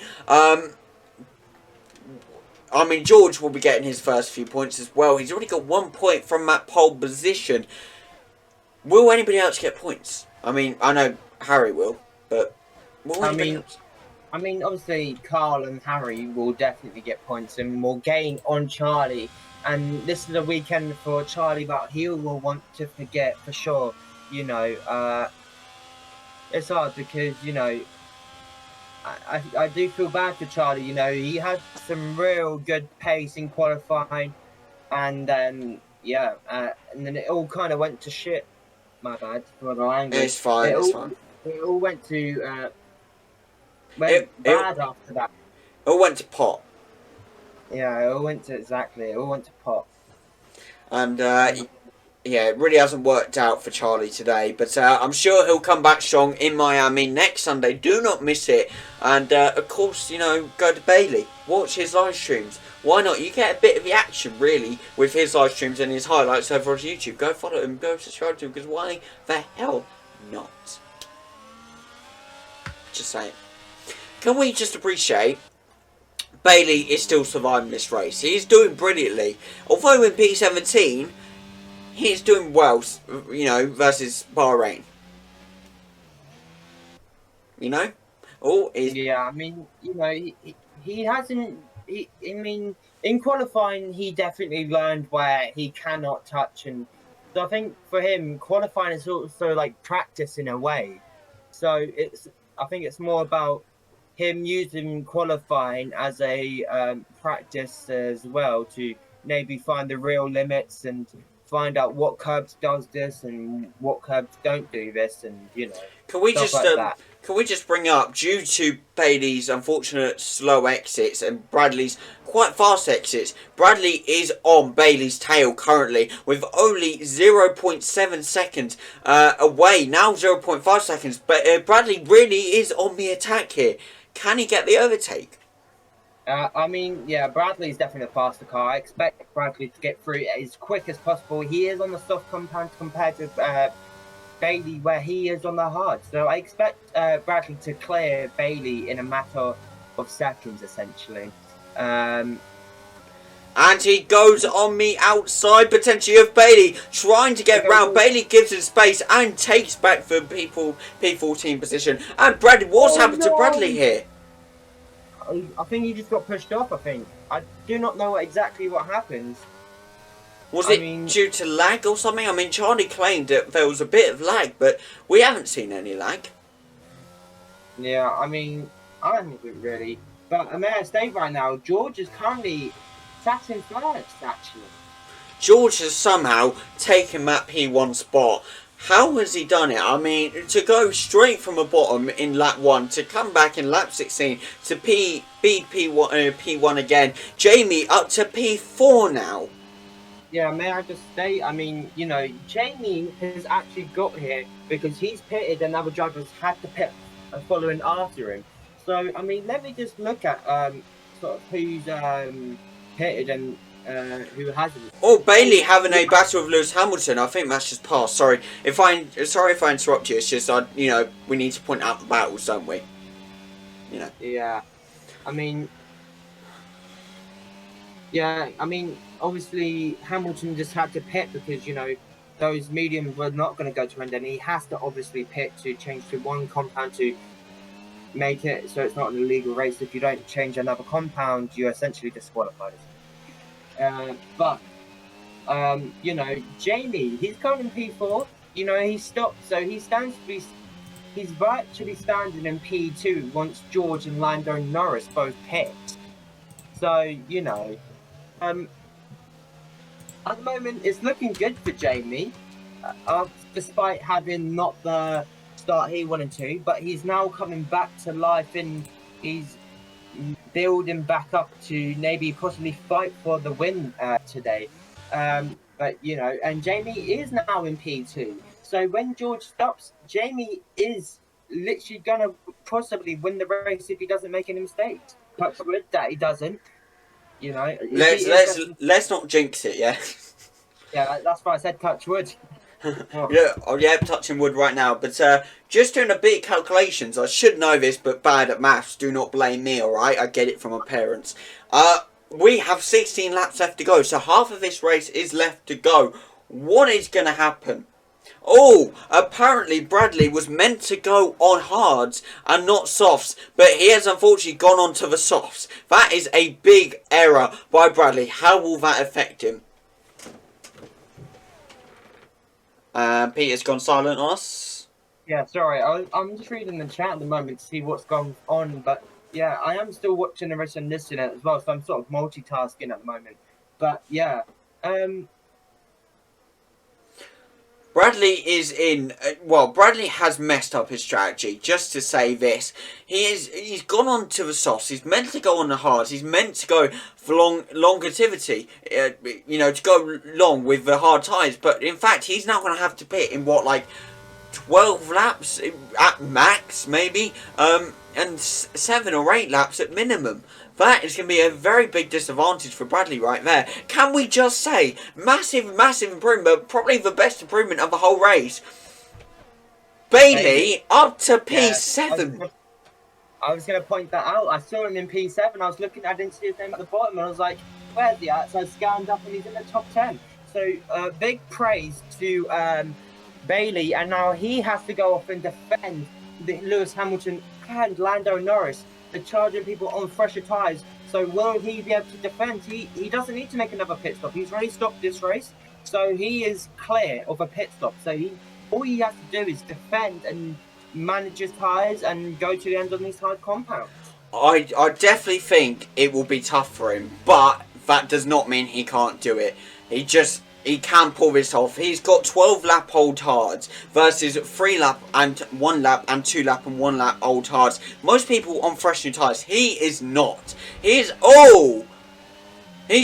A: George will be getting his first few points as well. He's already got 1 point from that pole position. Will anybody else get points? I know Harry will, but will anybody else?
B: Obviously, Carl and Harry will definitely get points and will gain on Charlie. And this is a weekend for Charlie, but he will want to forget for sure. It's hard because, I do feel bad for Charlie. He had some real good pace in qualifying, and then and then it all kind of went to shit. My bad for the language.
A: It's fine.
B: It all went to bad after that.
A: It all went to pot.
B: Yeah, it all went to pot.
A: And it really hasn't worked out for Charlie today, but I'm sure he'll come back strong in Miami next Sunday. Do not miss it. And of course, go to Bailey, watch his live streams. Why not? You get a bit of the action really with his live streams and his highlights over on YouTube. Go follow him, go subscribe to him, because why the hell not? Just saying. Can we just appreciate Bailey is still surviving this race? He's doing brilliantly. Although in P17, he's doing well, versus Bahrain.
B: He hasn't. In qualifying, he definitely learned where he cannot touch, and so I think for him, qualifying is also like practice in a way. So I think it's more about him using qualifying as a practice as well to maybe find the real limits and find out what curbs does this and what curbs don't do this, and
A: Can we just
B: like that.
A: Can we just bring up, due to Bailey's unfortunate slow exits and Bradley's quite fast exits, Bradley is on Bailey's tail currently with only 0.7 seconds away, now 0.5 seconds, but Bradley really is on the attack here. Can he get the overtake?
B: Bradley's definitely a faster car. I expect Bradley to get through as quick as possible. He is on the soft compound compared to Bailey, where he is on the hard. So I expect Bradley to clear Bailey in a matter of seconds, essentially. And
A: he goes on the outside, potentially, of Bailey, trying to get round. Bailey gives him space and takes back the P14 position. And Bradley, what's happened to Bradley here?
B: I think he just got pushed off, I do not know exactly what happened.
A: Was it due to lag or something? Charlie claimed that there was a bit of lag, but we haven't seen any lag.
B: Yeah, I don't think really. But may I state right now, George is currently sat in first, actually.
A: George has somehow taken that P1 spot. How has he done it? To go straight from the bottom in lap 1, to come back in lap 16, to P1 again. Jamie up to P4 now.
B: Yeah, may I just say, I mean, you know, Jamie has actually got here because he's pitted and other drivers had to pit following after him. So, I mean, let me just look at sort of who's pitted and who hasn't.
A: Oh, Bailey
B: So,
A: having a battle with Lewis Hamilton. I think that's just passed. Sorry if I interrupt you. It's just we need to point out the battles, don't we? You know.
B: yeah, I mean, yeah, I mean, obviously Hamilton just had to pit because, you know, those mediums were not going to go to end, and he has to obviously pit to change to one compound to make it so it's not an illegal race. If you don't change another compound, you're essentially disqualified. But you know, Jamie, he's going in P4. You know, he stopped, so he stands to be. He's virtually standing in P2 once George and Lando Norris both pit. So you know, at the moment it's looking good for Jamie, despite having not the start he wanted to. But he's now coming back to life, and he's building back up to maybe possibly fight for the win today. But you know, and Jamie is now in P2. So when George stops, Jamie is literally gonna possibly win the race if he doesn't make any mistakes. Touch wood that he doesn't. You know,
A: Let's not jinx it, yeah.
B: yeah, that's why I said touch wood.
A: Yeah, oh yeah, touching wood right now. But just doing a bit of calculations. I should know this, but bad at maths. Do not blame me. All right, I get it from my parents. We have 16 laps left to go, so half of this race is left to go. What is going to happen? Oh, apparently Bradley was meant to go on hards and not softs, but he has unfortunately gone on to the softs. That is a big error by Bradley. How will that affect him? Peter's gone silent on us.
B: Yeah, sorry, I'm just reading the chat at the moment to see what's going on, but yeah, I am still watching the race and listening as well, so I'm sort of multitasking at the moment. But yeah,
A: Bradley is in. Well, Bradley has messed up his strategy. Just to say this, he's gone on to the softs. He's meant to go on the hards. He's meant to go for longevity. To go long with the hard tyres. But in fact, he's now going to have to pit in what, like 12 laps at max, maybe, and 7 or 8 laps at minimum. That is going to be a very big disadvantage for Bradley right there. Can we just say, massive improvement, probably the best improvement of the whole race. Bailey up to P7.
B: Yeah, I was going to point that out. I saw him in P7. I was looking, I didn't see his name at the bottom, and I was like, where's he at? So I scanned up, and he's in the top 10. So big praise to Bailey, and now he has to go off and defend Lewis Hamilton and Lando Norris. They're charging people on fresher tyres. So will he be able to defend? He doesn't need to make another pit stop. He's already stopped this race. So he is clear of a pit stop. So all he has to do is defend and manage his tyres and go to the end on these hard compounds.
A: I definitely think it will be tough for him. But that does not mean he can't do it. He can pull this off. He's got 12 lap old hards versus 3 lap and 1 lap and 2 lap and 1 lap old hards. Most people on fresh new tyres. He is not. He's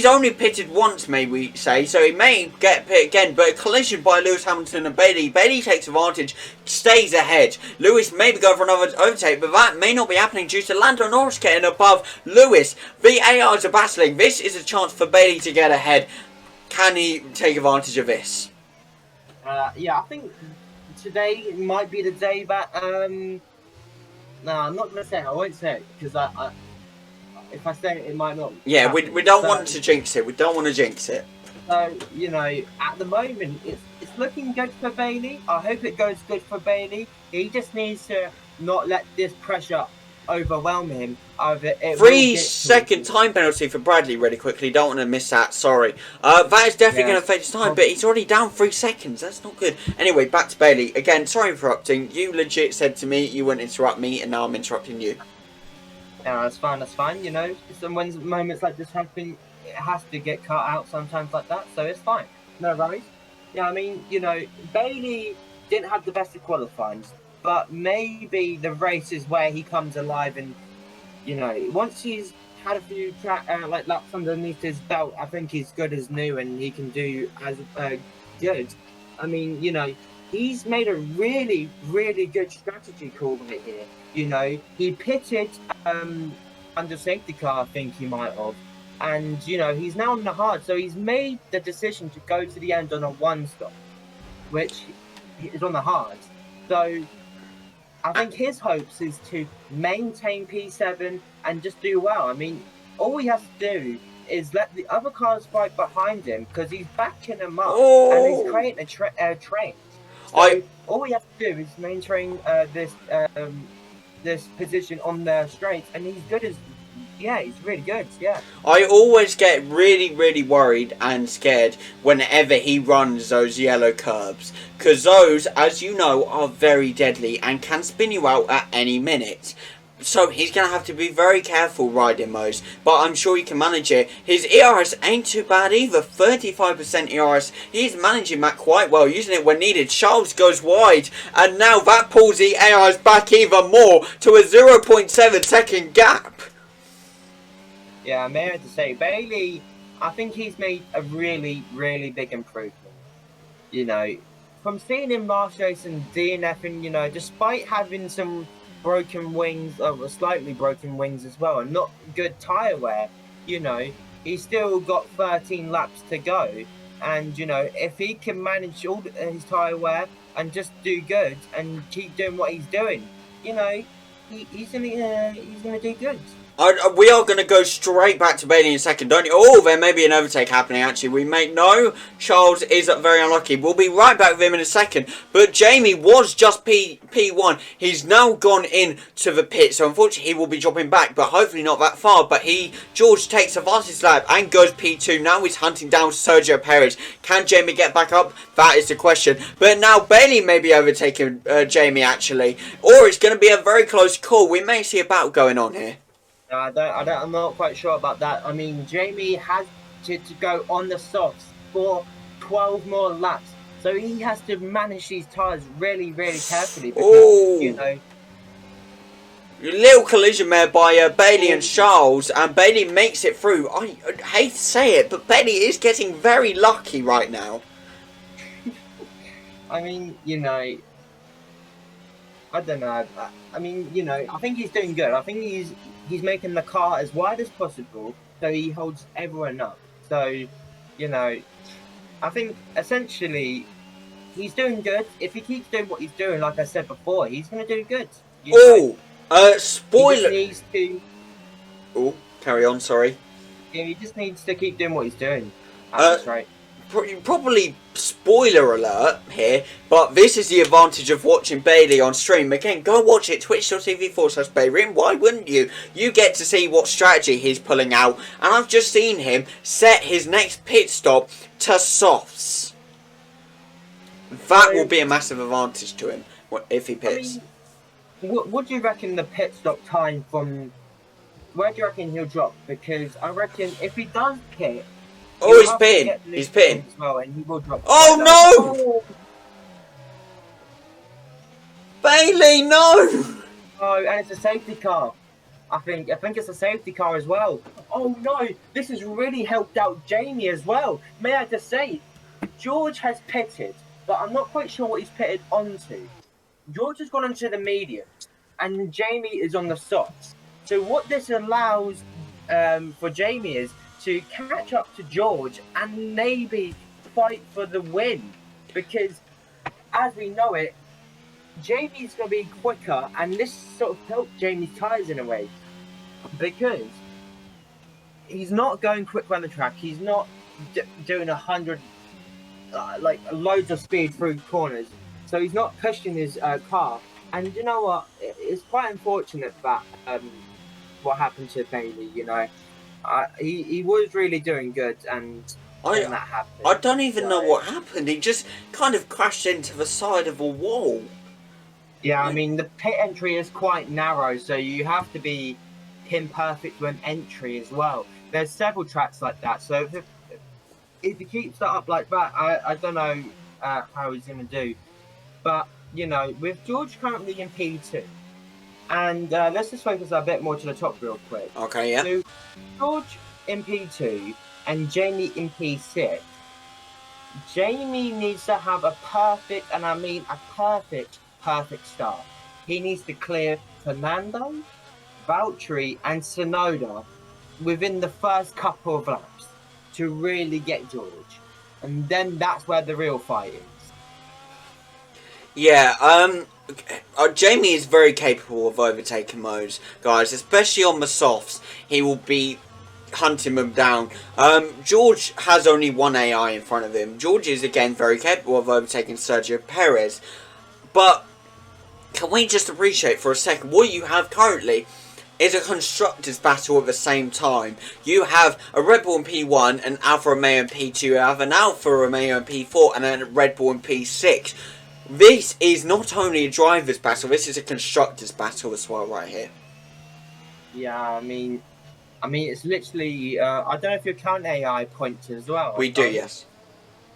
A: only pitted once, may we say, so he may get pit again, but a collision by Lewis Hamilton and Bailey. Bailey takes advantage, stays ahead. Lewis may be going for another overtake, but that may not be happening due to Lando Norris getting above Lewis. The ARs are battling. This is a chance for Bailey to get ahead. Can he take advantage of this?
B: Yeah, I think today might be the day that. No, I'm not going to say it. I won't say it because if I say it, it might not.
A: Yeah, we don't want to jinx it. We don't want to jinx it.
B: So you know, at the moment, it's looking good for Bailey. I hope it goes good for Bailey. He just needs to not let this pressure overwhelm him.
A: 3-second time penalty for Bradley really quickly. Don't want to miss that, sorry. That is definitely going to affect his time, but he's already down 3 seconds. That's not good. Anyway, back to Bailey. Again, sorry for interrupting. You legit said to me you wouldn't interrupt me, and now I'm interrupting you.
B: Yeah, that's fine. You know, when moments like this happen, it has to get cut out sometimes like that, so it's fine. No worries. Yeah, I mean, you know, Bailey didn't have the best of qualifying, but maybe the race is where he comes alive and, you know, once he's had a few like laps underneath his belt, I think he's good as new, and he can do as good. I mean, he's made a really, really good strategy call right here. He pitted under safety car, I think he might have, and he's now on the hard, so he's made the decision to go to the end on a one stop, which is on the hard. So I think his hopes is to maintain P7 and just do well. I mean, all he has to do is let the other cars fight behind him, because he's backing them up and he's creating a train. So all we have to do is maintain this position on the straights, and he's good as. Yeah, he's really good, yeah.
A: I always get really, really worried and scared whenever he runs those yellow curbs. Because those, as you know, are very deadly and can spin you out at any minute. So he's going to have to be very careful riding those. But I'm sure he can manage it. His ERS ain't too bad either. 35% ERS. He's managing that quite well, using it when needed. Charles goes wide. And now that pulls the ERS back even more to a 0.7 second gap.
B: Yeah, I may have to say, Bailey, I think he's made a really, really big improvement. From seeing him last race and DNFing, despite having some broken wings, or slightly broken wings as well, and not good tyre wear, he's still got 13 laps to go. And, if he can manage all his tyre wear and just do good and keep doing what he's doing, he's gonna do good.
A: We are going to go straight back to Bailey in a second, don't you? Oh, there may be an overtake happening, actually. We may know Charles is very unlucky. We'll be right back with him in a second. But Jamie was just P1. He's now gone in to the pit. So, unfortunately, he will be dropping back. But hopefully not that far. But George takes the fastest lap and goes P2. Now he's hunting down Sergio Perez. Can Jamie get back up? That is the question. But now Bailey may be overtaking Jamie, actually. Or it's going to be a very close call. We may see a battle going on here.
B: I'm not quite sure about that. I mean, Jamie has to go on the softs for 12 more laps, so he has to manage these tyres really, really carefully. Because,
A: little collision there by Bailey and Charles, and Bailey makes it through. I hate to say it, but Bailey is getting very lucky right now.
B: I mean, I don't know. I mean, I think he's doing good. I think he's making the car as wide as possible so he holds everyone up. So, I think essentially he's doing good. If he keeps doing what he's doing, like I said before, he's going to do good.
A: Spoiler.
B: He just needs to.
A: Carry on. Sorry.
B: Yeah, he just needs to keep doing what he's doing. That's right.
A: Probably spoiler alert here, but this is the advantage of watching Bailey on stream. Again, go watch it, twitch.tv/Bailey. Why wouldn't you? You get to see what strategy he's pulling out, and I've just seen him set his next pit stop to softs. That will be a massive advantage to him if he pits.
B: I mean, what do you reckon the pit stop time from? Where do you reckon he'll drop? Because I reckon if he does pit.
A: He's pitting. He's pitting.
B: As well, and he will drop
A: no! Bailey, no!
B: Oh, and it's a safety car. I think it's a safety car as well. Oh no, this has really helped out Jamie as well. May I just say, George has pitted, but I'm not quite sure what he's pitted onto. George has gone onto the medium, and Jamie is on the softs. So what this allows for Jamie is to catch up to George and maybe fight for the win, because as we know it, Jamie's going to be quicker, and this sort of helped Jamie's tyres in a way, because he's not going quick around the track. He's not doing 100 like loads of speed through corners, so he's not pushing his car. And you know what, it's quite unfortunate that what happened to Bailey. He was really doing good, and that happened.
A: I don't even know what happened. He just kind of crashed into the side of a wall.
B: Yeah, I mean, the pit entry is quite narrow, so you have to be pin perfect to an entry as well. There's several tracks like that, so if he keeps that up like that, I don't know how he's going to do. But, with George currently in P2, And let's just focus a bit more to the top real quick.
A: Okay, yeah.
B: So George in P2 and Jamie in P6. Jamie needs to have a perfect, and I mean a perfect start. He needs to clear Fernando, Valtteri, and Sonoda within the first couple of laps to really get George. And then that's where the real fight is.
A: Yeah, Jamie is very capable of overtaking those guys, especially on the softs. He will be hunting them down. George has only one AI in front of him. George is again very capable of overtaking Sergio Perez, but can we just appreciate for a second what you have currently is a constructors battle at the same time. You have a Red Bull in P1, an Alfa Romeo in P2, you have an Alfa Romeo in P4, and then a Red Bull in P6. This is not only a driver's battle, this is a constructor's battle as well right here.
B: Yeah, I mean, it's literally. I don't know if you count AI points as well.
A: We do, yes.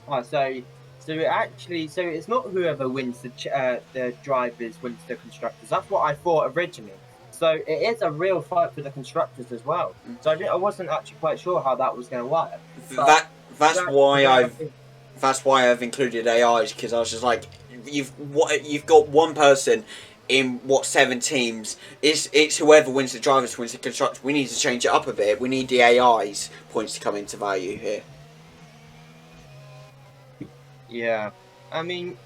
B: Oh, so it's not whoever wins the drivers wins the constructors. That's what I thought originally. So it is a real fight for the constructors as well. So I wasn't actually quite sure how that was going to work.
A: That's why I've included AIs, because I was just like, you've got one person in 7 teams. It's whoever wins the drivers wins the constructors. We need to change it up a bit. We need the AIs points to come into value here.
B: Yeah, I mean,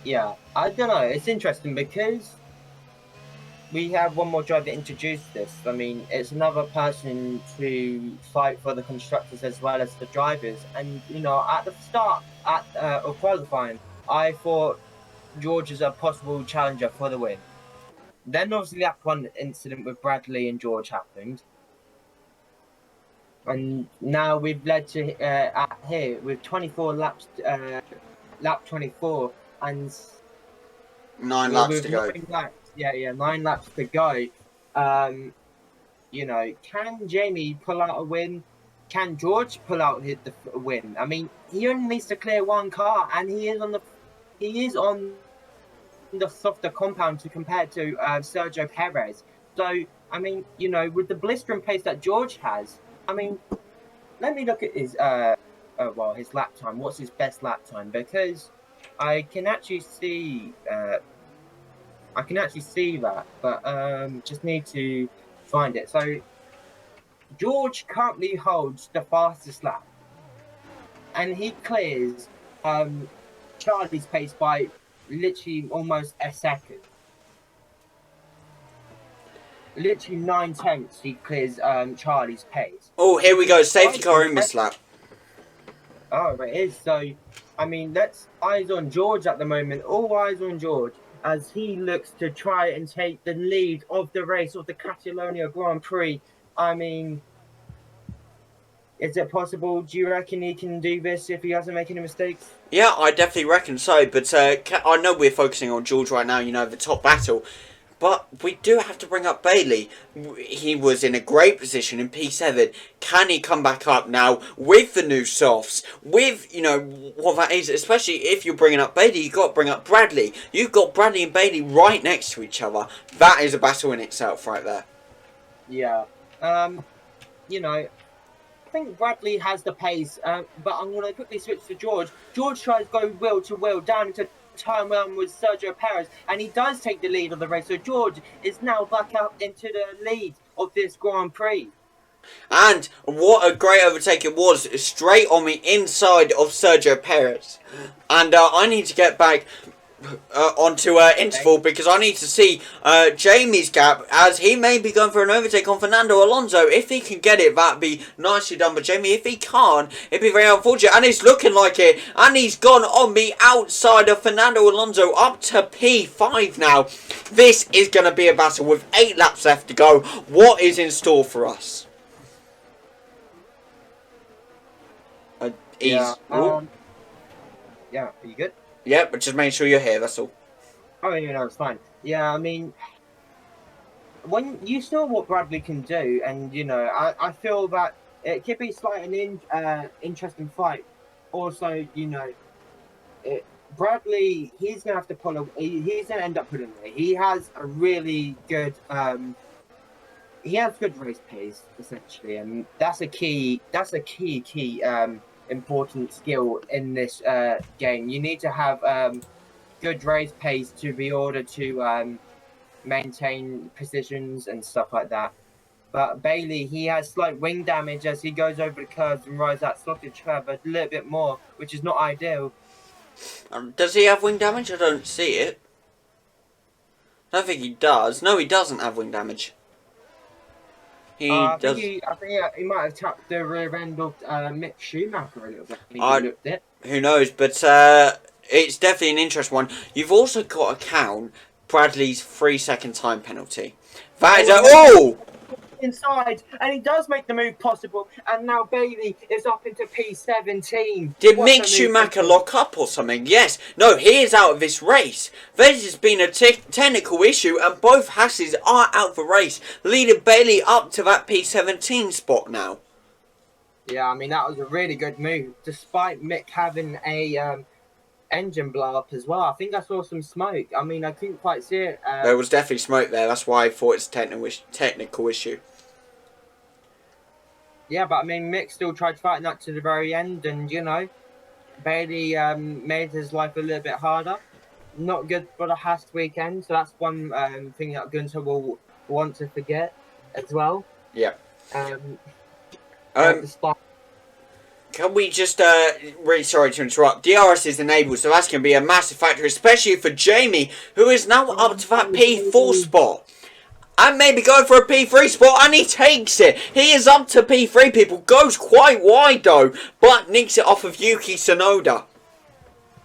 B: yeah, I don't know. It's interesting because we have one more driver to introduce this. I mean, it's another person to fight for the constructors as well as the drivers. And at the start of qualifying, I thought George is a possible challenger for the win. Then obviously that one incident with Bradley and George happened. And now we've led to at here with 24 laps, lap 24, and
A: 9 laps to go.
B: 9 laps to go. Can Jamie pull out a win? Can George pull out the win? I mean, he only needs to clear one car, and he is on the softer compound to compare to Sergio Perez. So I mean, with the blistering pace that George has. I mean, let me look at his his lap time. What's his best lap time? Because I can actually see that, but just need to find it. So George currently holds the fastest lap, and he clears Charlie's pace by literally almost a second. Literally 9/10 he clears Charlie's pace.
A: Oh, here we go. Safety car in this lap.
B: Oh, it is. So, I mean, that's eyes on George at the moment. All eyes on George as he looks to try and take the lead of the race of the Catalonia Grand Prix. I mean, is it possible? Do you reckon he can do this if he doesn't make any mistakes?
A: Yeah, I definitely reckon so. But I know we're focusing on George right now, the top battle. But we do have to bring up Bailey. He was in a great position in P7. Can he come back up now with the new softs? With, what that is, especially if you're bringing up Bailey, you've got to bring up Bradley. You've got Bradley and Bailey right next to each other. That is a battle in itself right there.
B: Yeah. I think Bradley has the pace, but I'm going to quickly switch to George. George tries to go wheel to wheel down into turn one with Sergio Perez, and he does take the lead of the race. So George is now back up into the lead of this Grand Prix.
A: And what a great overtake it was, straight on the inside of Sergio Perez. And I need to get back onto interval because I need to see Jamie's gap as he may be going for an overtake on Fernando Alonso. If he can get it, that'd be nicely done by Jamie. If he can't, it'd be very unfortunate, and it's looking like it, and he's gone on the outside of Fernando Alonso up to P5 now. This is going to be a battle with 8 laps left to go. What is in store for us?
B: Yeah, are you good?
A: Yeah, but just make sure you're here, that's all.
B: Oh, it's fine. Yeah, I mean, when you saw what Bradley can do, and, I feel that it could be slightly an interesting fight. Also, Bradley, he's gonna have to pull away. He's gonna end up pulling away. He has a really good he has good race pace essentially, and that's a key important skill in this game. You need to have good race pace to be ordered to maintain positions and stuff like that. But Bailey, he has slight wing damage as he goes over the curves and rides that slotted curve a little bit more, which is not ideal.
A: Does he have wing damage? I don't see it. I don't think he does. No, he doesn't have wing damage. He does.
B: I think he might have tapped the rear end of Mick Schumacher a little bit. When
A: I
B: he looked it.
A: Who knows? But it's definitely an interesting one. You've also got to count Bradley's 3-second time penalty. That is
B: Inside, and he does make the move possible, and now Bailey is up into P17.
A: Did Mick Schumacher lock up or something? Yes. No, he is out of this race. This has been a technical issue, and both Hasses are out of the race, leading Bailey up to that P17 spot now.
B: Yeah, I mean, that was a really good move, despite Mick having a engine blow up as well. I think I saw some smoke. I mean, I couldn't quite see it.
A: There was definitely smoke there. That's why I thought it's a technical issue.
B: Yeah, but I mean, Mick still tried fighting that to the very end, and you know, Bailey made his life a little bit harder. Not good for the Haas weekend, so that's one thing that Gunther will want to forget as well.
A: Yeah.
B: Despite
A: Can we just, really sorry to interrupt, DRS is enabled, so that's going to be a massive factor, especially for Jamie, who is now up to that P4 spot. And maybe going for a P3 spot, and he takes it. He is up to P3, people. Goes quite wide, though, but nicks it off of Yuki Tsunoda.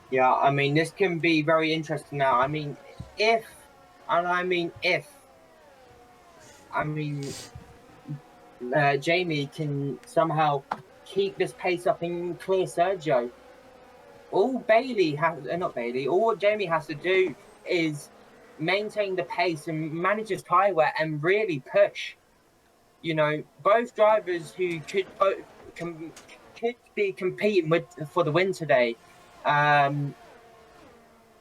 B: Yeah, I mean, this can be very interesting now. I mean, if Jamie can somehow keep this pace up and clear Sergio, all Jamie has to do is maintain the pace and manage his tyre wear and really push. You know, both drivers who could be competing for the win today.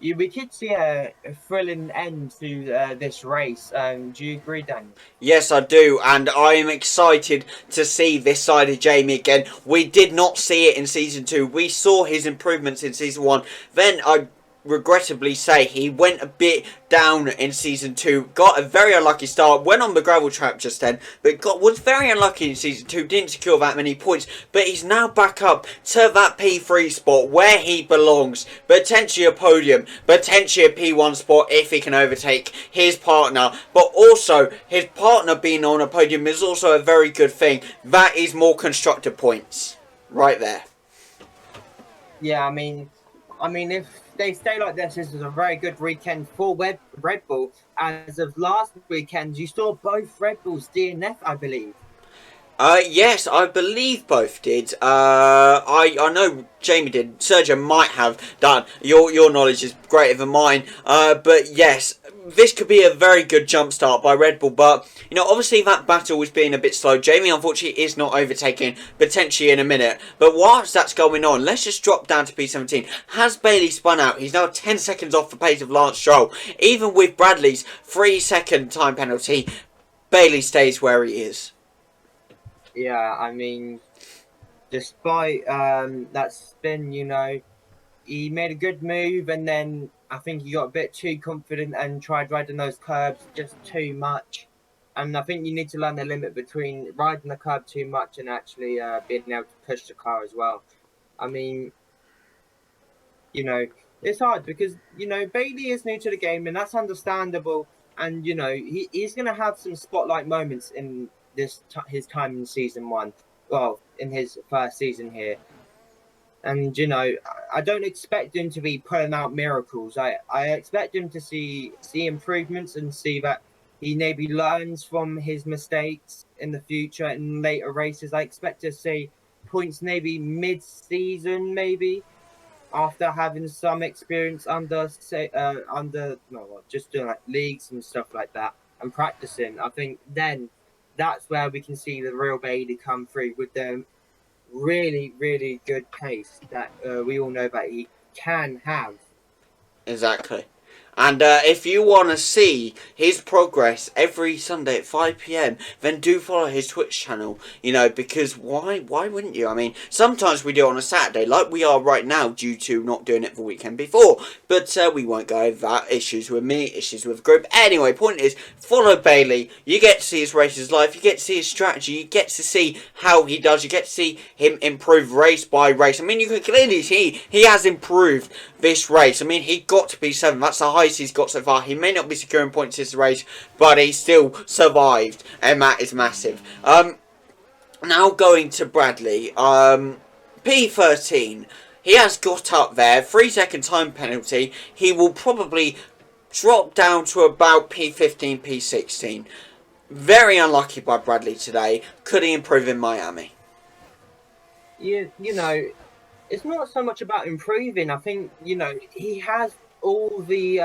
B: We could see a thrilling end to this race. Do you agree, Dan?
A: Yes, I do, and I am excited to see this side of Jamie again. We did not see it in Season 2. We saw his improvements in Season 1. Then I regrettably say he went a bit down in Season 2, got a very unlucky start, went on the gravel trap just then, but was very unlucky in Season 2, didn't secure that many points, but he's now back up to that P3 spot where he belongs, potentially a podium, potentially a P1 spot if he can overtake his partner, but also his partner being on a podium is also a very good thing. That is more constructor points right there.
B: Yeah, I mean, if they stay like this is a very good weekend for Red Bull. As of last weekend, you saw both Red Bulls DNF, I believe.
A: Yes, I believe both did. I know Jamie did. Sergio might have done. Your knowledge is greater than mine. But yes, this could be a very good jump start by Red Bull. But, you know, obviously that battle was being a bit slow. Jamie, unfortunately, is not overtaking, potentially in a minute. But whilst that's going on, let's just drop down to P17. Has Bailey spun out? He's now 10 seconds off the pace of Lance Stroll. Even with Bradley's 3-second time penalty, Bailey stays where he is.
B: Yeah, I mean, despite that spin, you know, he made a good move, and then I think he got a bit too confident and tried riding those curbs just too much. And I think you need to learn the limit between riding the curb too much and actually being able to push the car as well. I mean, you know, it's hard because, you know, Bailey is new to the game, and that's understandable. And, you know, he's going to have some spotlight moments in his time in Season 1. Well, in his first season here. And, you know, I don't expect him to be pulling out miracles. I expect him to see improvements and see that he maybe learns from his mistakes in the future in later races. I expect to see points maybe mid-season, maybe, after having some experience just doing like leagues and stuff like that and practicing. I think then that's where we can see the real Bailey come through with the really, really good pace that we all know that he can have
A: Exactly. And if you want to see his progress every Sunday at 5 p.m, then do follow his Twitch channel. You know, because why wouldn't you? I mean, sometimes we do it on a Saturday, like we are right now, due to not doing it the weekend before. But we won't go over that. Issues with me, issues with the group. Anyway, point is, follow Bailey. You get to see his races live. You get to see his strategy. You get to see how he does. You get to see him improve race by race. I mean, you can clearly see he has improved this race. I mean, he got to P7. That's the highest he's got so far. He may not be securing points this race, but he still survived, and that is massive. Now going to Bradley. P13. He has got up there. 3-second time penalty. He will probably drop down to about P15, P16. Very unlucky by Bradley today. Could he improve in Miami?
B: You know, it's not so much about improving. I think, you know, he has all the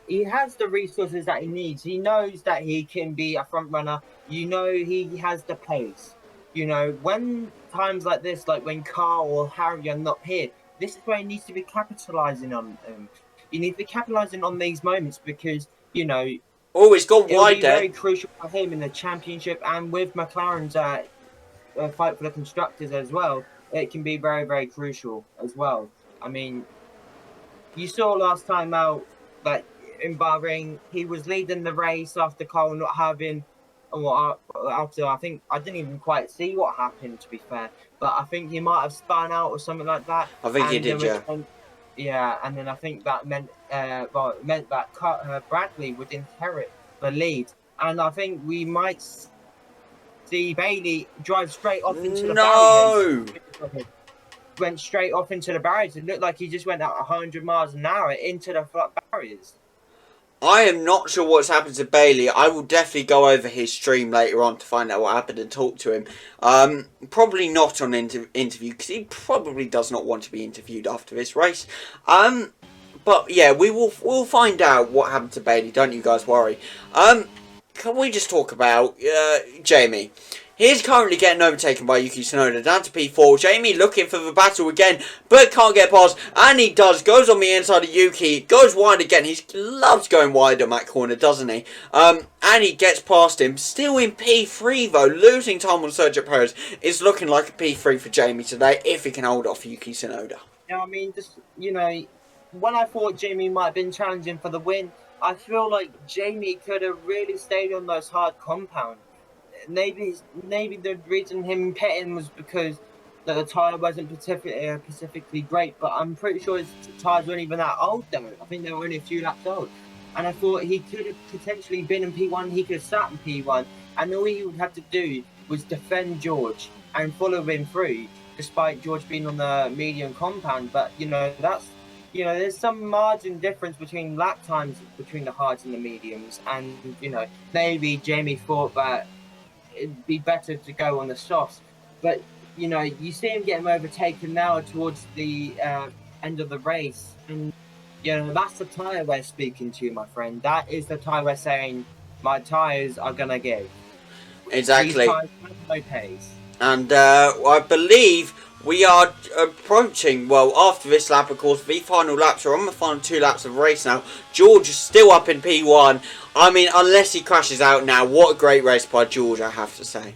B: he has the resources that he needs. He knows that he can be a front runner. You know, he has the pace. You know, when times like this, like when Carl or Harry are not here, this is where he needs to be capitalizing on them. You need to be capitalizing on these moments because, you know,
A: Oh, he's gone
B: it'll
A: wide
B: be
A: there.
B: very crucial for him in the championship and with McLaren's fight for the constructors as well. It can be very, very crucial as well. I mean, you saw last time out that in Bahrain, he was leading the race after Cole not having, after I think I didn't even quite see what happened, to be fair, but I think he might have spun out or something like that.
A: I think he did, yeah.
B: Yeah, and then I think that meant that Bradley would inherit the lead, and I think we might see Bailey drive straight off into the barriers. Went straight off into the barriers. It looked like he just went at 100 miles an hour into the barriers.
A: I am not sure what's happened to Bailey. I will definitely go over his stream later on to find out what happened and talk to him. Probably not on interview because he probably does not want to be interviewed after this race. But yeah, we'll find out what happened to Bailey. Don't you guys worry. Can we just talk about Jamie? He's currently getting overtaken by Yuki Tsunoda down to P4. Jamie looking for the battle again, but can't get past. And he does. Goes on the inside of Yuki. Goes wide again. He loves going wide on that corner, doesn't he? And he gets past him. Still in P3 though. Losing time on Sergio Perez. Is looking like a P3 for Jamie today if he can hold off Yuki Tsunoda.
B: Yeah, I mean, just, you know, when I thought Jamie might have been challenging for the win, I feel like Jamie could have really stayed on those hard compounds. Maybe the reason him pitting was because the tyre wasn't specifically great, but I'm pretty sure his tyres weren't even that old though. I think they were only a few laps old. And I thought he could have potentially been in P1, he could have sat in P1, and all he would have to do was defend George and follow him through, despite George being on the medium compound. But, you know, there's some margin difference between lap times between the hards and the mediums, and, you know, maybe Jamie thought that it'd be better to go on the softs, but you know, you see him getting overtaken now towards the end of the race, and you know, that's the tyre we're speaking to, my friend. That is the tyre we're saying my tyres are gonna give.
A: Exactly.
B: These tyres have no pace.
A: And I believe we are approaching, well, after this lap, of course, the final laps are on the final 2 laps of the race now. George is still up in P1. I mean, unless he crashes out now, what a great race by George, I have to say.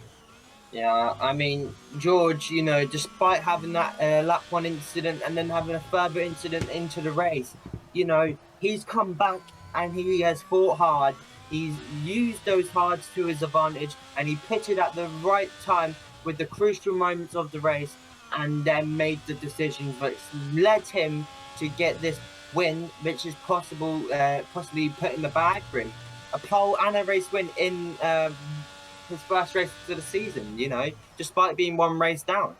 B: Yeah, I mean, George, you know, despite having that lap 1 incident and then having a further incident into the race, you know, he's come back and he has fought hard. He's used those hards to his advantage, and he pitted at the right time with the crucial moments of the race, and then made the decisions that led him to get this win, which is possibly put in the bag for him. A pole and a race win in his first race of the season, you know, despite being 1 race down.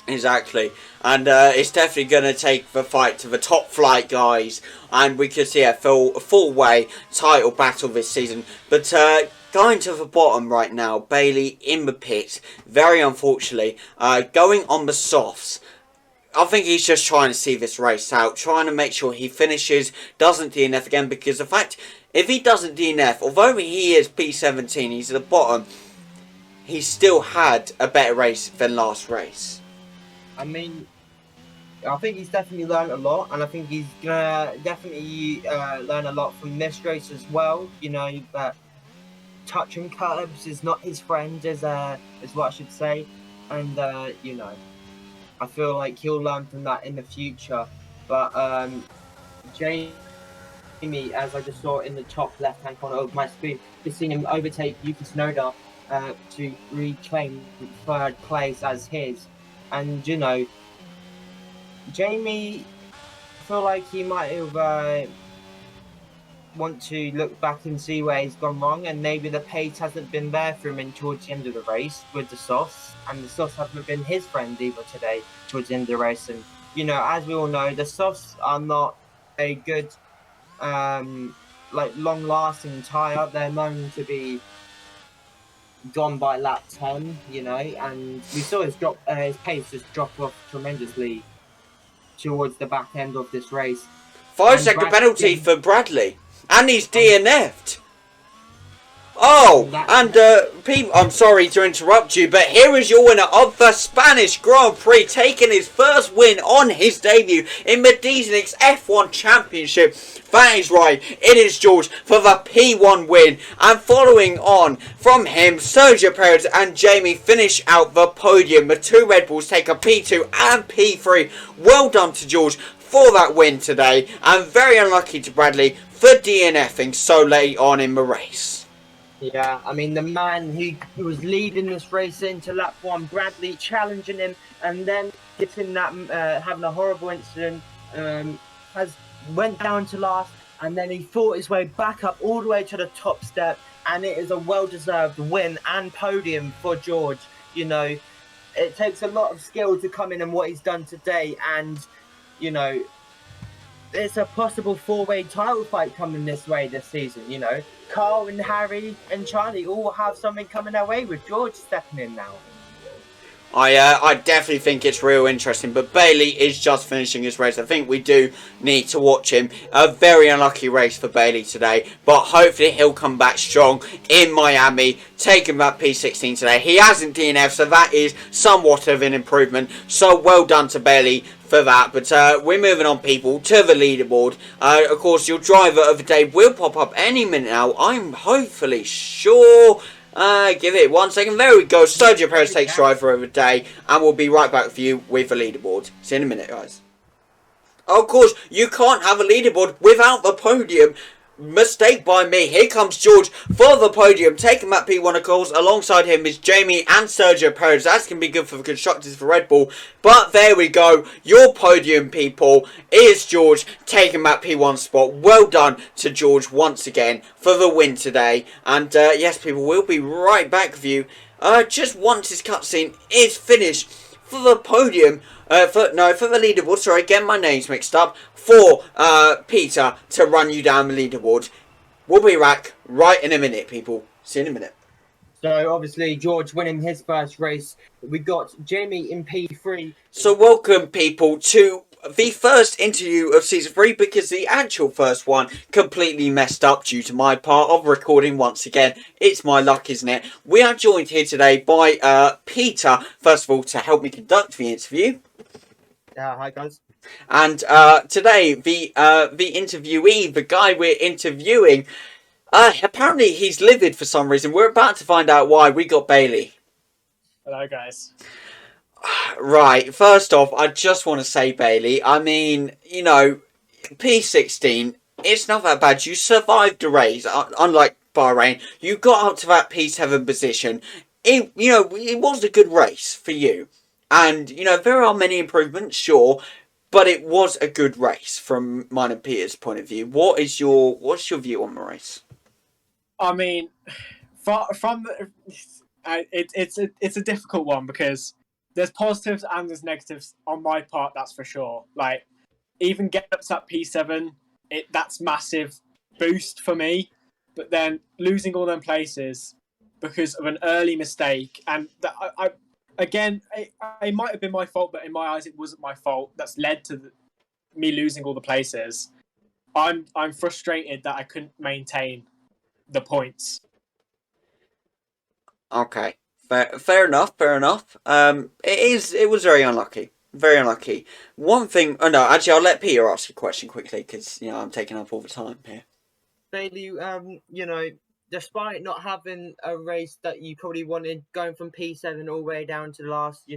A: Exactly, and it's definitely going to take the fight to the top flight guys, and we could see a full way title battle this season. But going to the bottom right now, Bailey in the pit, very unfortunately, going on the softs. I think he's just trying to see this race out, trying to make sure he finishes, doesn't DNF again, because the fact, if he doesn't DNF, although he is P17, he's at the bottom, he still had a better race than last race.
B: I mean, I think he's definitely learned a lot, and I think he's gonna definitely learn a lot from this race as well. You know, that touching curbs is not his friend, is what I should say, and you know, I feel like he'll learn from that in the future. But Jamie, as I just saw in the top left-hand corner of my screen, just seen him overtake Yuki Tsunoda to reclaim third place as his, and you know, Jamie, I feel like he might have want to look back and see where he's gone wrong, and maybe the pace hasn't been there for him towards the end of the race with the sauce, and the sauce hasn't been his friend either today towards the end of the race. And you know, as we all know, the sauce are not a good, like long-lasting tyre. They're known to be gone by lap 10, you know, and we saw his pace just drop off tremendously towards the back end of this race.
A: 5-second penalty for Bradley. And he's DNF'd. Oh, and people, I'm sorry to interrupt you, but here is your winner of the Spanish Grand Prix, taking his first win on his debut in Medicinix F1 Championship. That is right, it is George for the P1 win. And following on from him, Sergio Perez and Jamie finish out the podium. The two Red Bulls take a P2 and P3. Well done to George for that win today, and very unlucky to Bradley for DNFing so late on in the race.
B: Yeah, I mean, the man who was leading this race into lap 1, Bradley, challenging him, and then getting that, having a horrible incident, went down to last, and then he fought his way back up all the way to the top step, and it is a well-deserved win and podium for George. You know, it takes a lot of skill to come in and what he's done today, and, you know, it's a possible four-way title fight coming this way this season, you know. Carl and Harry and Charlie all have something coming their way with George stepping in now.
A: I definitely think it's real interesting, but Bailey is just finishing his race. I think we do need to watch him. A very unlucky race for Bailey today, but hopefully he'll come back strong in Miami, taking that P16 today. He hasn't DNF, so that is somewhat of an improvement. So well done to Bailey for that. But we're moving on, people, to the leaderboard. Of course, your driver of the day will pop up any minute now. I'm hopefully sure. Give it 1 second. There we go. Sergio Perez takes driver of the day, and we'll be right back with you with the leaderboard. See you in a minute, guys. Of course, you can't have a leaderboard without the podium. Mistake by me. Here comes George for the podium, taking that P1 of course. Alongside him is Jamie and Sergio Perez. That's going to be good for the constructors for Red Bull. But there we go. Your podium, people, is George taking that P1 spot. Well done to George once again for the win today. And yes, people, we'll be right back with you just once this cutscene is finished for the podium. For the leaderboard. Sorry, getting my names mixed up. For Peter to run you down the leaderboard. We'll be back right in a minute, people. See you in a minute.
B: So obviously George winning his first race. We got Jamie in P3.
A: So welcome, people, to the first interview of season 3, because the actual first one completely messed up due to my part of recording once again. It's my luck, isn't it? We are joined here today by Peter, first of all, to help me conduct the interview.
B: Hi guys.
A: And today, the interviewee, the guy we're interviewing, apparently he's livid for some reason. We're about to find out why. We got Bailey.
C: Hello, guys.
A: Right, first off, I just want to say, Bailey, I mean, you know, P16, it's not that bad. You survived the race, unlike Bahrain. You got up to that P7 position. It was a good race for you. And, you know, there are many improvements, sure, but it was a good race from mine and Peter's point of view. What's your view on the race?
C: I mean, it's a difficult one because there's positives and there's negatives on my part. That's for sure. Like, even getting up to that P7, that's massive boost for me. But then losing all them places because of an early mistake, and that Again, it might have been my fault, but in my eyes, it wasn't my fault. That's led to me losing all the places. I'm frustrated that I couldn't maintain the points.
A: Okay, fair enough. It was very unlucky. Very unlucky. One thing. Oh no, actually, I'll let Peter ask a question quickly because I'm taking up all the time here.
B: Bailey, despite not having a race that you probably wanted, going from P7 all the way down to the last,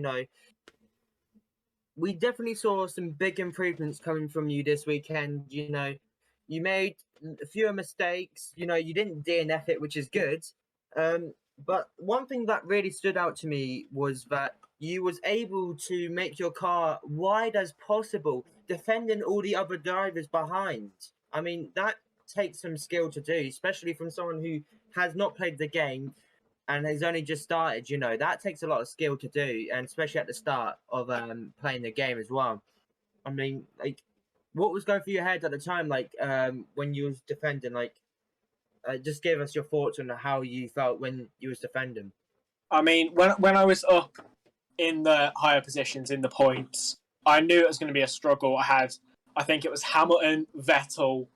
B: we definitely saw some big improvements coming from you this weekend. You made fewer mistakes. You didn't DNF it, which is good. But one thing that really stood out to me was that you was able to make your car wide as possible, defending all the other drivers behind. I mean, that takes some skill to do, especially from someone who has not played the game and has only just started. That takes a lot of skill to do, and especially at the start of playing the game as well. I mean, like, what was going through your head at the time, like when you was defending? Like, just give us your thoughts on how you felt when you was defending.
C: I mean, when I was up in the higher positions in the points, I knew it was going to be a struggle. I think it was Hamilton, Vettel,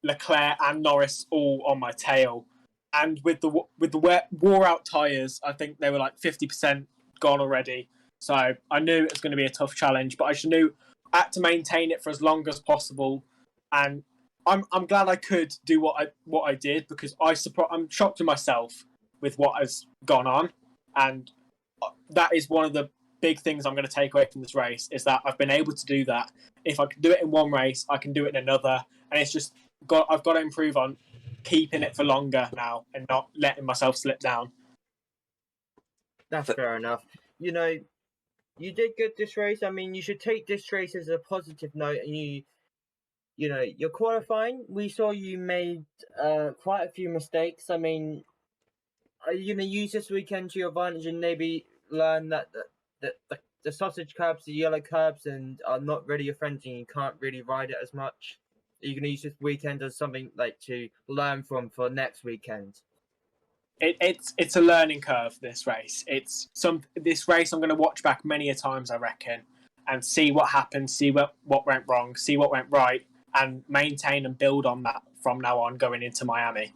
C: Leclerc, and Norris all on my tail. And with the wore out tyres, I think they were like 50% gone already. So I knew it was going to be a tough challenge, but I just knew I had to maintain it for as long as possible. And I'm glad I could do what I did, because I'm shocked with myself with what has gone on, and that is one of the big things I'm going to take away from this race, is that I've been able to do that. If I can do it in one race, I can do it in another, and it's just I've got to improve on keeping it for longer now and not letting myself slip down.
B: That's fair enough. You did good this race. I mean, you should take this race as a positive note, and you're qualifying. We saw you made quite a few mistakes. I mean, are you going to use this weekend to your advantage and maybe learn that the sausage curbs, the yellow curbs, and are not really your friends, and you can't really ride it as much? Are you going to use this weekend as something like to learn from for next weekend?
C: It's a learning curve, this race. This race I'm going to watch back many a times, I reckon, and see what happened, see what went wrong, see what went right, and maintain and build on that from now on going into Miami.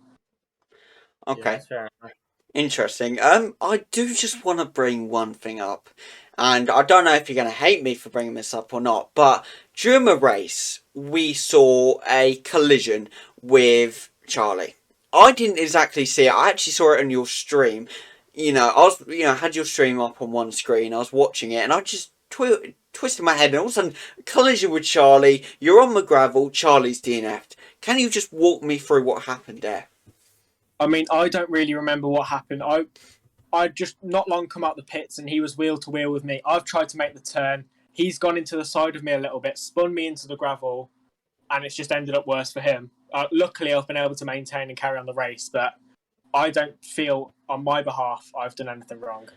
A: Okay.
B: Yeah, that's fair enough.
A: Interesting. I do just want to bring one thing up, and I don't know if you're going to hate me for bringing this up or not, but during the race, we saw a collision with Charlie. I didn't exactly see it. I actually saw it on your stream. I had your stream up on one screen. I was watching it, and I just twisted my head, and all of a sudden, collision with Charlie. You're on the gravel. Charlie's DNF'd. Can you just walk me through what happened there?
C: I mean, I don't really remember what happened. I just not long come out the pits, and he was wheel to wheel with me. I've tried to make the turn. He's gone into the side of me a little bit, spun me into the gravel, and it's just ended up worse for him. Luckily, I've been able to maintain and carry on the race, but I don't feel on my behalf I've done anything wrong.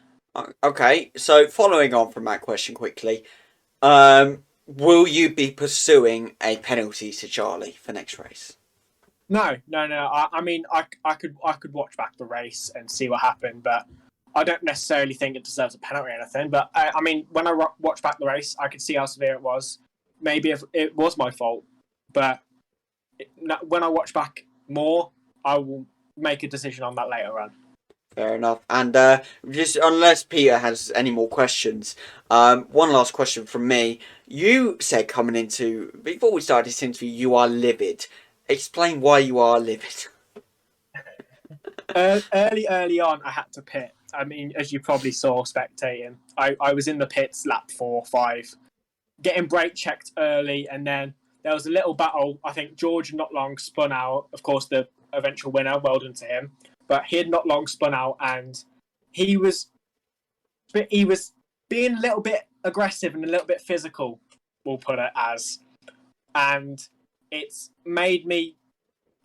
A: Okay, so following on from that question quickly, will you be pursuing a penalty to Charlie for next race?
C: No. I mean, I could watch back the race and see what happened, but I don't necessarily think it deserves a penalty or anything. But I mean, when I watched back the race, I could see how severe it was. Maybe if it was my fault, but when I watch back more, I will make a decision on that later on.
A: Fair enough. And just unless Peter has any more questions, one last question from me. You said coming into before we started this interview, you are livid. Explain why you are livid.
C: Early on, I had to pit. I mean, as you probably saw spectating, I was in the pits lap 4 or 5, getting brake checked early, and then there was a little battle. I think George not long spun out. Of course, the eventual winner. Well done to him. But he had not long spun out, and he was being a little bit aggressive and a little bit physical, we'll put it as. And it's made me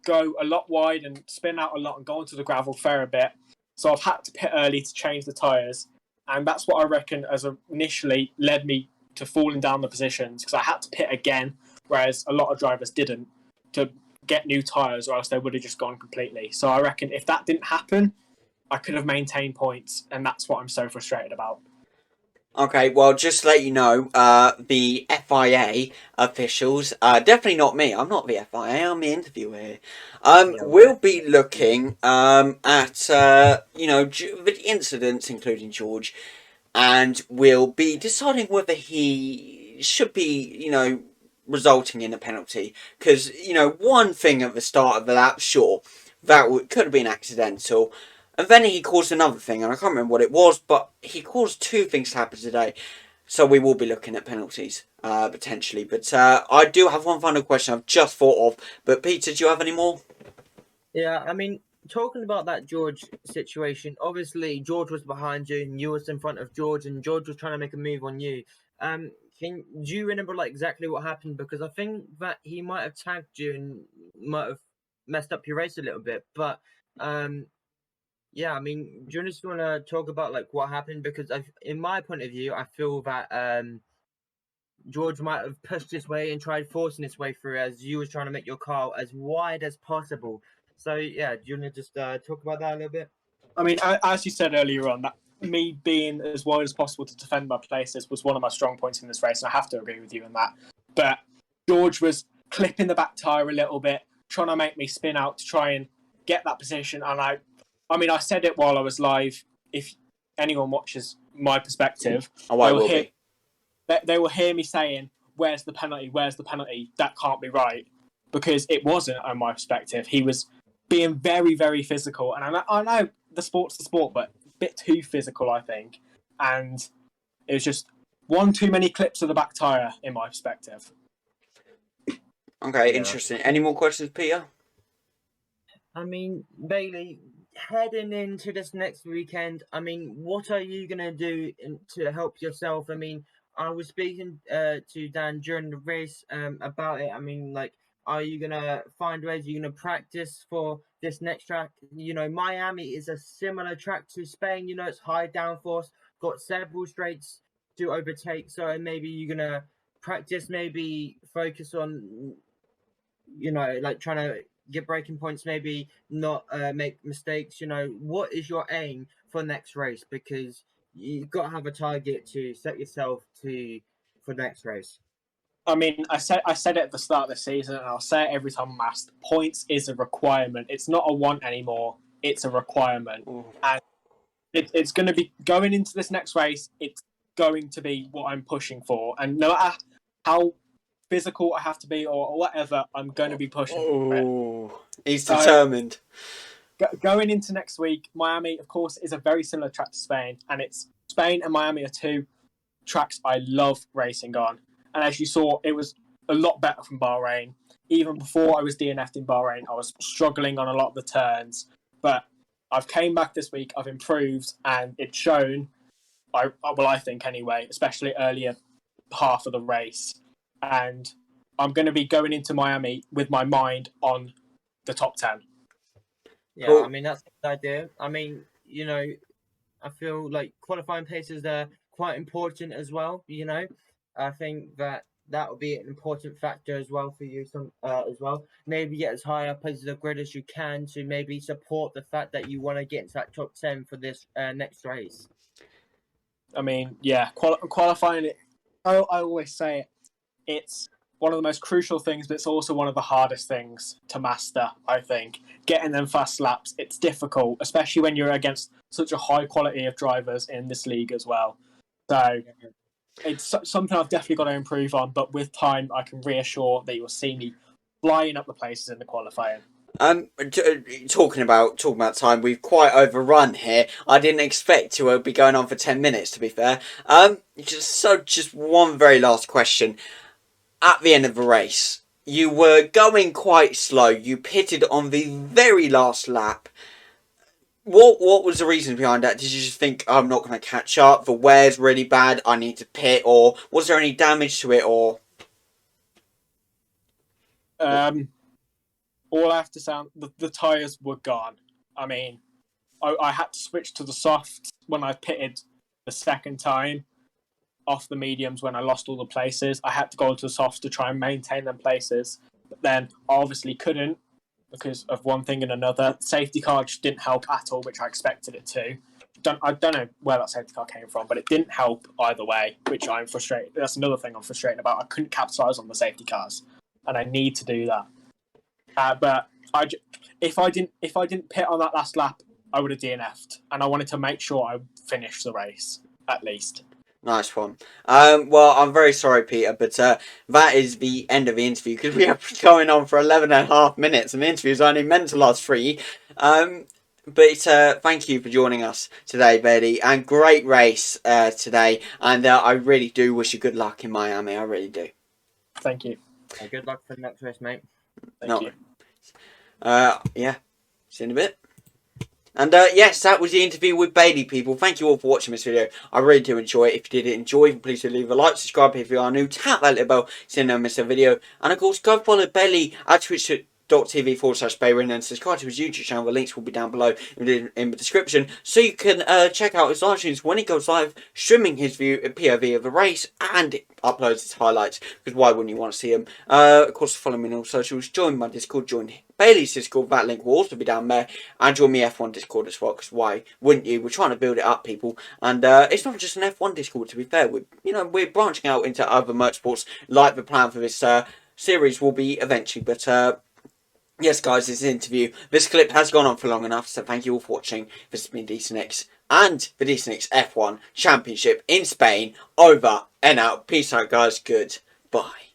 C: go a lot wide and spin out a lot and go onto the gravel fair a bit. So I've had to pit early to change the tyres. And that's what I reckon has initially led me to falling down the positions, because I had to pit again, whereas a lot of drivers didn't, to get new tyres, or else they would have just gone completely. So I reckon if that didn't happen, I could have maintained points, and that's what I'm so frustrated about.
A: Okay, well, just to let you know, the FIA officials, definitely not me, I'm not the FIA, I'm the interviewer here, will be looking at, the incidents, including George, and we'll be deciding whether he should be, resulting in a penalty. Because, one thing at the start of the lap, sure, that could have been accidental. And then he caused another thing, and I can't remember what it was, but he caused two things to happen today. So we will be looking at penalties, potentially. But I do have one final question I've just thought of. But Peter, do you have any more?
B: Yeah, I mean, talking about that George situation, obviously George was behind you and you was in front of George and George was trying to make a move on you. Do you remember like exactly what happened? Because I think that he might have tagged you and might have messed up your race a little bit. But yeah, I mean, do you just want to talk about like what happened? Because in my point of view, I feel that George might have pushed his way and tried forcing his way through as you was trying to make your car as wide as possible. So yeah, do you want to just talk about that a little bit?
C: I mean, as you said earlier on, that me being as wide as possible to defend my places was one of my strong points in this race, and I have to agree with you on that. But George was clipping the back tyre a little bit, trying to make me spin out to try and get that position. And I said it while I was live. If anyone watches my perspective, they will hear me saying, "Where's the penalty? Where's the penalty?" That can't be right, because it wasn't on my perspective. He was being very, very physical, and I know the sport's the sport, but a bit too physical, I think. And it was just one too many clips of the back tyre, in my perspective.
A: Okay, interesting. Any more questions, Peter?
B: I mean, Bailey, heading into this next weekend, I mean, what are you going to do to help yourself? I mean, I was speaking to Dan during the race about it. I mean, like, are you going to find ways? Are you going to practice for this next track? Miami is a similar track to Spain. It's high downforce, got several straights to overtake. So maybe you're going to practice, maybe focus on, like trying to get breaking points, maybe not make mistakes. What is your aim for next race? Because you've got to have a target to set yourself for next race.
C: I mean, I said it at the start of the season, and I'll say it every time I'm asked. Points is a requirement. It's not a want anymore. It's a requirement.
A: Ooh.
C: And it's going to be, going into this next race, it's going to be what I'm pushing for. And no matter how physical I have to be or whatever, I'm going to be pushing for it.
A: Oh, he's determined.
C: Going into next week, Miami, of course, is a very similar track to Spain, and Spain and Miami are two tracks I love racing on. And as you saw, it was a lot better from Bahrain. Even before I was DNF'd in Bahrain, I was struggling on a lot of the turns. But I've came back this week, I've improved, and it's shown, I think anyway, especially earlier half of the race. And I'm going to be going into Miami with my mind on the top 10.
B: Yeah, cool. I mean, that's the idea. I mean, I feel like qualifying paces are quite important as well, I think that will be an important factor as well for you, as well. Maybe get as high up as the grid as you can to maybe support the fact that you want to get into that top 10 for this next race.
C: I mean, yeah, qualifying it, I always say it's one of the most crucial things, but it's also one of the hardest things to master, I think. Getting them fast laps, it's difficult, especially when you're against such a high quality of drivers in this league as well. So it's something I've definitely got to improve on, but with time, I can reassure that you'll see me flying up the places in the qualifying.
A: Talking about time, we've quite overrun here. I didn't expect to be going on for 10 minutes, to be fair. Just one very last question. At the end of the race, you were going quite slow. You pitted on the very last lap. What was the reason behind that? Did you just think, I'm not going to catch up, the wear's really bad, I need to pit, or was there any damage to it, or?
C: All I have to say, the tyres were gone. I mean, I had to switch to the softs when I pitted the second time, off the mediums when I lost all the places. I had to go to the softs to try and maintain them places, but then I obviously couldn't, because of one thing and another. Safety car just didn't help at all, which I expected it to. I don't know where that safety car came from, but it didn't help either way, which I'm frustrated. That's another thing I'm frustrated about. I couldn't capitalise on the safety cars, and I need to do that. But if I didn't pit on that last lap, I would have DNF'd, and I wanted to make sure I finished the race. at least.
A: Nice one. Well, I'm very sorry, Peter, but that is the end of the interview because we have been going on for 11.5 minutes and the interview's only meant to last 3. But thank you for joining us today, Betty, and great race today. And I really do wish you good luck in Miami. I really do.
C: Thank you.
B: Good luck for the next race, mate.
C: Thank you.
A: Yeah. See you in a bit. And yes, that was the interview with Bailey, people. Thank you all for watching this video. I really do enjoy it. If you did enjoy, please do leave a like, subscribe if you are new, tap that little bell so you don't miss a video. And of course, go follow Bailey at twitch.tv/Bayrin and subscribe to his YouTube channel. The links will be down below in the description. So you can check out his live streams when he goes live, streaming his POV of the race and uploads his highlights. Because why wouldn't you want to see him? Of course, follow me on all socials. Join my Discord. Join Bailey's Discord. That link will also be down there. And join me F1 Discord as well. Because why wouldn't you? We're trying to build it up, people. And it's not just an F1 Discord. To be fair, we're branching out into other motorsports, like the plan for this series will be eventually. But yes, guys, this interview, this clip has gone on for long enough, so thank you all for watching. This has been DCNX and the DCNX F1 Championship in Spain, over and out. Peace out, guys. Goodbye.